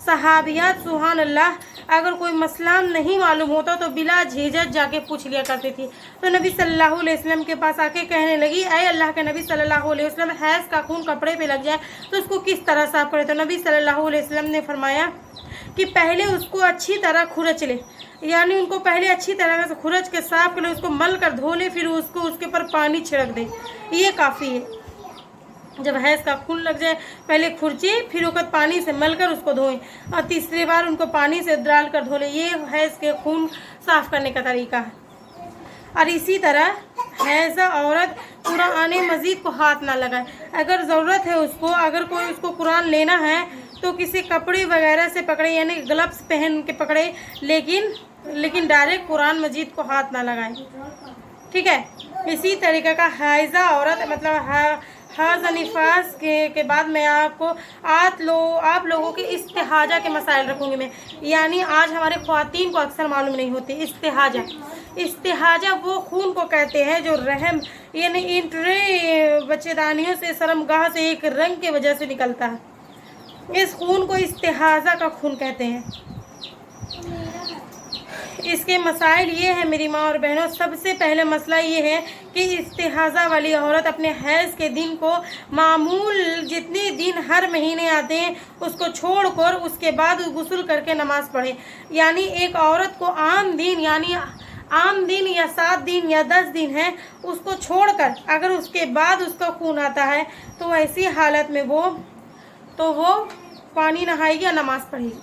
सहाबियात सुभान अल्लाह, अगर कोई मसला नहीं मालूम होता तो बिला झिझक जाके पूछ लिया करती थी। तो नबी सल्लल्लाहु अलैहि वसल्लम के पास आके कहने लगी, ऐ अल्लाह के नबी सल्लल्लाहु अलैहि वसल्लम, हैज का खून कपड़े पे लग जाए तो उसको किस तरह साफ़ करें। तो नबी सल्लल्लाहु अलैहि वसल्लम ने फरमाया कि पहले उसको अच्छी तरह खुरच ले, यानी उनको पहले अच्छी तरह से खुरच के साफ़ कर ले, उसको मल कर धो ले, फिर उसको उसके ऊपर पानी छिड़क दे, ये काफ़ी है। जब हैज का खून लग जाए पहले खुरचे, फिर वक़्त पानी से मलकर उसको धोएं, और तीसरी बार उनको पानी से डाल कर धो लें। ये हैज के खून साफ़ करने का तरीका है। और इसी तरह हैज़ा औरत कुरान मजीद को हाथ ना लगाए। अगर ज़रूरत है उसको, अगर कोई उसको कुरान लेना है तो किसी कपड़े वगैरह से पकड़े, यानी ग्लव्स पहन के पकड़े, लेकिन डायरेक्ट कुरान मजीद को हाथ ना लगाए, ठीक है। इसी तरीके का हैज़ा औरत मतलब हज़ निफास के बाद मैं आपको आप लोगों के इस्तिहाजा के मसाइल रखूँगी मैं। यानी आज हमारे ख़वातीन को अक्सर मालूम नहीं होती इस्तिहाजा वो खून को कहते हैं जो रहम यानी इंटरे बच्चेदानियों से शर्मगाह से एक रंग की वजह से निकलता है। इस खून को इस्तिहाजा का खून कहते हैं। इसके मसाइल ये है मेरी माँ और बहनों, सबसे पहले मसला ये है कि इस्तिहाजा वाली औरत अपने हैज़ के दिन को मामूल जितने दिन हर महीने आते हैं उसको छोड़कर उसके बाद गुस्ल करके नमाज़ पढ़े। यानी एक औरत को आम दिन या 7 दिन या 10 दिन है उसको छोड़कर अगर उसके बाद उसका खून आता है तो ऐसी हालत में वो पानी नहाएगी या नमाज़ पढ़ेगी।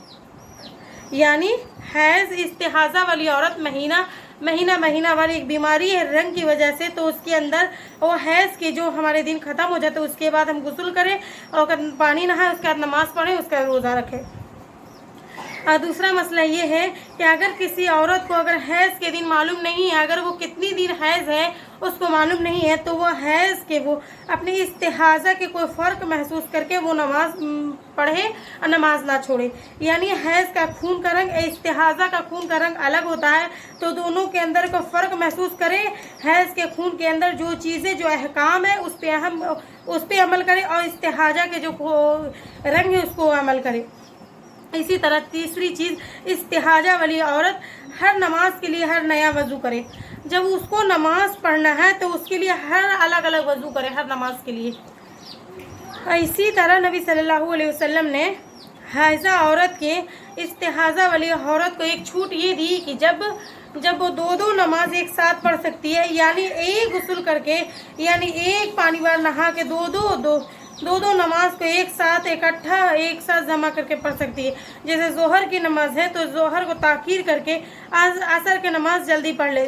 यानी हैज़ इस्तिहाजा वाली औरत महीना वाली एक बीमारी है रंग की वजह से, तो उसके अंदर वो हैज़ के जो हमारे दिन ख़त्म हो जाते उसके बाद हम गुस्ल करें और पानी नहाए, उसके बाद नमाज़ पढ़ें, उसका रोज़ा रखें। और दूसरा मसला ये है कि अगर किसी औरत को अगर हैज़ के दिन मालूम नहीं है, अगर वो कितनी दिन हैज़ है उसको मालूम नहीं है, तो वो हैज़ के वो अपने इस्तिहाजा के कोई फ़र्क महसूस करके वो नमाज पढ़े और नमाज ना छोड़े। यानी हैज़ का खून का रंग इस्तिहाजा का खून का रंग अलग होता है, तो दोनों के अंदर को फ़र्क महसूस करें। हैज़ के खून के अंदर जो चीज़ें जो अहकाम है उस पर अमल करें और इस्तिहाजा के जो रंग है उसको अमल करें। इसी तरह तीसरी चीज़, इस्तिहाजा वाली औरत हर नमाज के लिए हर नया वज़ू करे। जब उसको नमाज पढ़ना है तो उसके लिए हर अलग अलग वज़ू करे, हर नमाज के लिए। इसी तरह नबी सल्लल्लाहु अलैहि वसल्लम ने हाइज़ा औरत के, इस्तिहाजा वाली औरत को एक छूट ये दी कि जब वो दो नमाज एक साथ पढ़ सकती है, यानी एक गुस्ल करके, यानी एक पानी बार नहा के दो नमाज को एक साथ इकट्ठा एक साथ जमा करके पढ़ सकती है। जैसे जोहर की नमाज है तो जोहर को ताखीर करके असर की नमाज जल्दी पढ़ ले,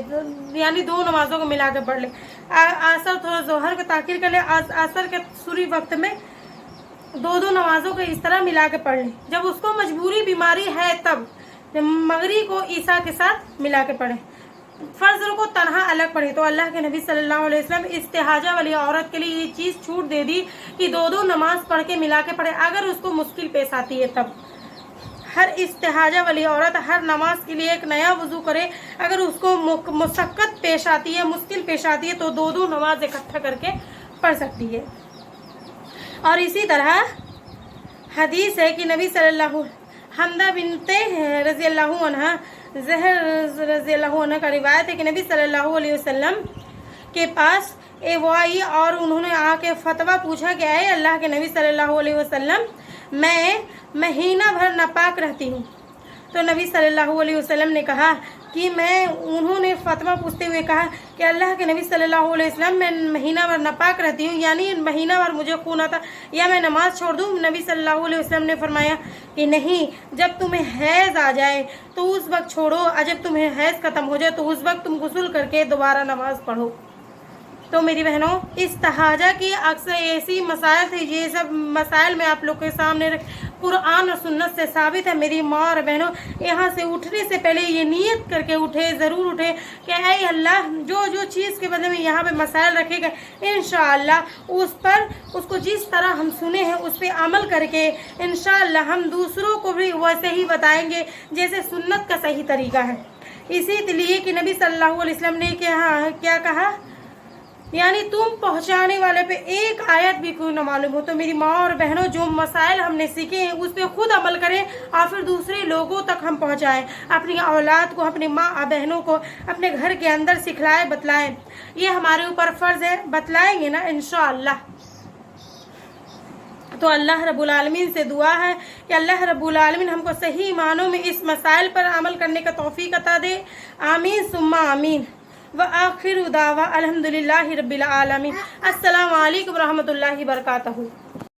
यानी दो नमाजों को मिला के पढ़ ले। असर थोड़ा जोहर को ताखीर कर ले, असर के सूरी वक्त में दो नमाजों को इस तरह मिला के पढ़ ले। जब उसको मजबूरी बीमारी है तब मगरिब को ईसा के साथ मिला के पढ़े। फर्ज को तनहा अलग पढ़े। तो अल्लाह के नबी सल्लल्लाहु अलैहि वसल्लम इस्तिहाजा वाली औरत के लिए ये चीज़ छूट दे दी कि दो नमाज पढ़ के मिला के पढ़े, अगर उसको मुश्किल पेश आती है तब। हर इस्तिहाजा वाली औरत हर नमाज के लिए एक नया वज़ू करे, अगर उसको मुशक्क़त पेश आती है, मुश्किल पेश आती है तो दो नमाज इकट्ठा करके पढ़ सकती है। और इसी तरह हदीस है कि नबी सल्लल्लाहु, हमदा बिनते रज़ियल्लाहु अन्हा, ज़हर रज़ियल्लाहु अन्हा का रिवायत है कि नबी सल्लल्लाहु अलैहि वसल्लम के पास वो आई और उन्होंने आके फतवा पूछा कि आए अल्लाह के नबी सल्लल्लाहु अलैहि वसल्लम, मैं महीना भर नापाक रहती हूँ। तो नबी सल्लल्लाहु अलैहि वसल्लम ने कहा कि उन्होंने फतवा पूछते हुए कहा कि अल्लाह के नबी सल्लल्लाहु अलैहि वसल्लम, मैं महीना भर नापाक रहती हूँ, यानी महीना भर मुझे खून आता, या मैं नमाज छोड़ दूँ? नबी सल्लल्लाहु अलैहि वसल्लम ने फरमाया कि नहीं, जब तुम्हें हैज़ आ जाए तो उस वक्त छोड़ो, और जब तुम्हें हैज़ ख़त्म हो जाए तो उस वक्त तुम गुस्ल करके दोबारा नमाज पढ़ो। तो मेरी बहनों, इस्तिहाजा की अक्सर ऐसी मसाइल थे, ये सब मसाइल मैं आप लोग के सामने कुरान और सुन्नत से साबित है। मेरी माँ और बहनों, यहाँ से उठने से पहले ये नियत करके उठे, ज़रूर उठे कि ऐ अल्लाह, जो चीज़ के बदले में यहाँ पे मसाइल रखे गए, इंशाअल्लाह उसको जिस तरह हम सुने हैं उस पर अमल करके इंशाअल्लाह हम दूसरों को भी वैसे ही बताएंगे जैसे सुन्नत का सही तरीका है। इसीलिए कि नबी सल्लल्लाहु अलैहि वसल्लम ने क्या कहा, यानी तुम पहुंचाने वाले पे एक आयत भी कोई न मालूम हो। तो मेरी माँ और बहनों, जो मसाइल हमने सीखे हैं उस पर खुद अमल करें और फिर दूसरे लोगों तक हम पहुंचाएं। अपनी औलाद को, अपनी माँ और बहनों को अपने घर के अंदर सिखलाएं, बतलाएं। ये हमारे ऊपर फ़र्ज़ है, बतलाएंगे ना इंशाअल्लाह। तो अल्लाह रब्बुल आलमीन से दुआ है कि अल्लाह रब्बुल आलमीन हमको सही मानों में इस मसाइल पर अमल करने का तौफीक अता दे। आमीन सुम्मा आमीन। व आखिर दावा अल्हम्दुलिल्लाहि रब्बिल आलमीन। अस्सलामु अलैकुम रहमतुल्लाहि बरकातहू।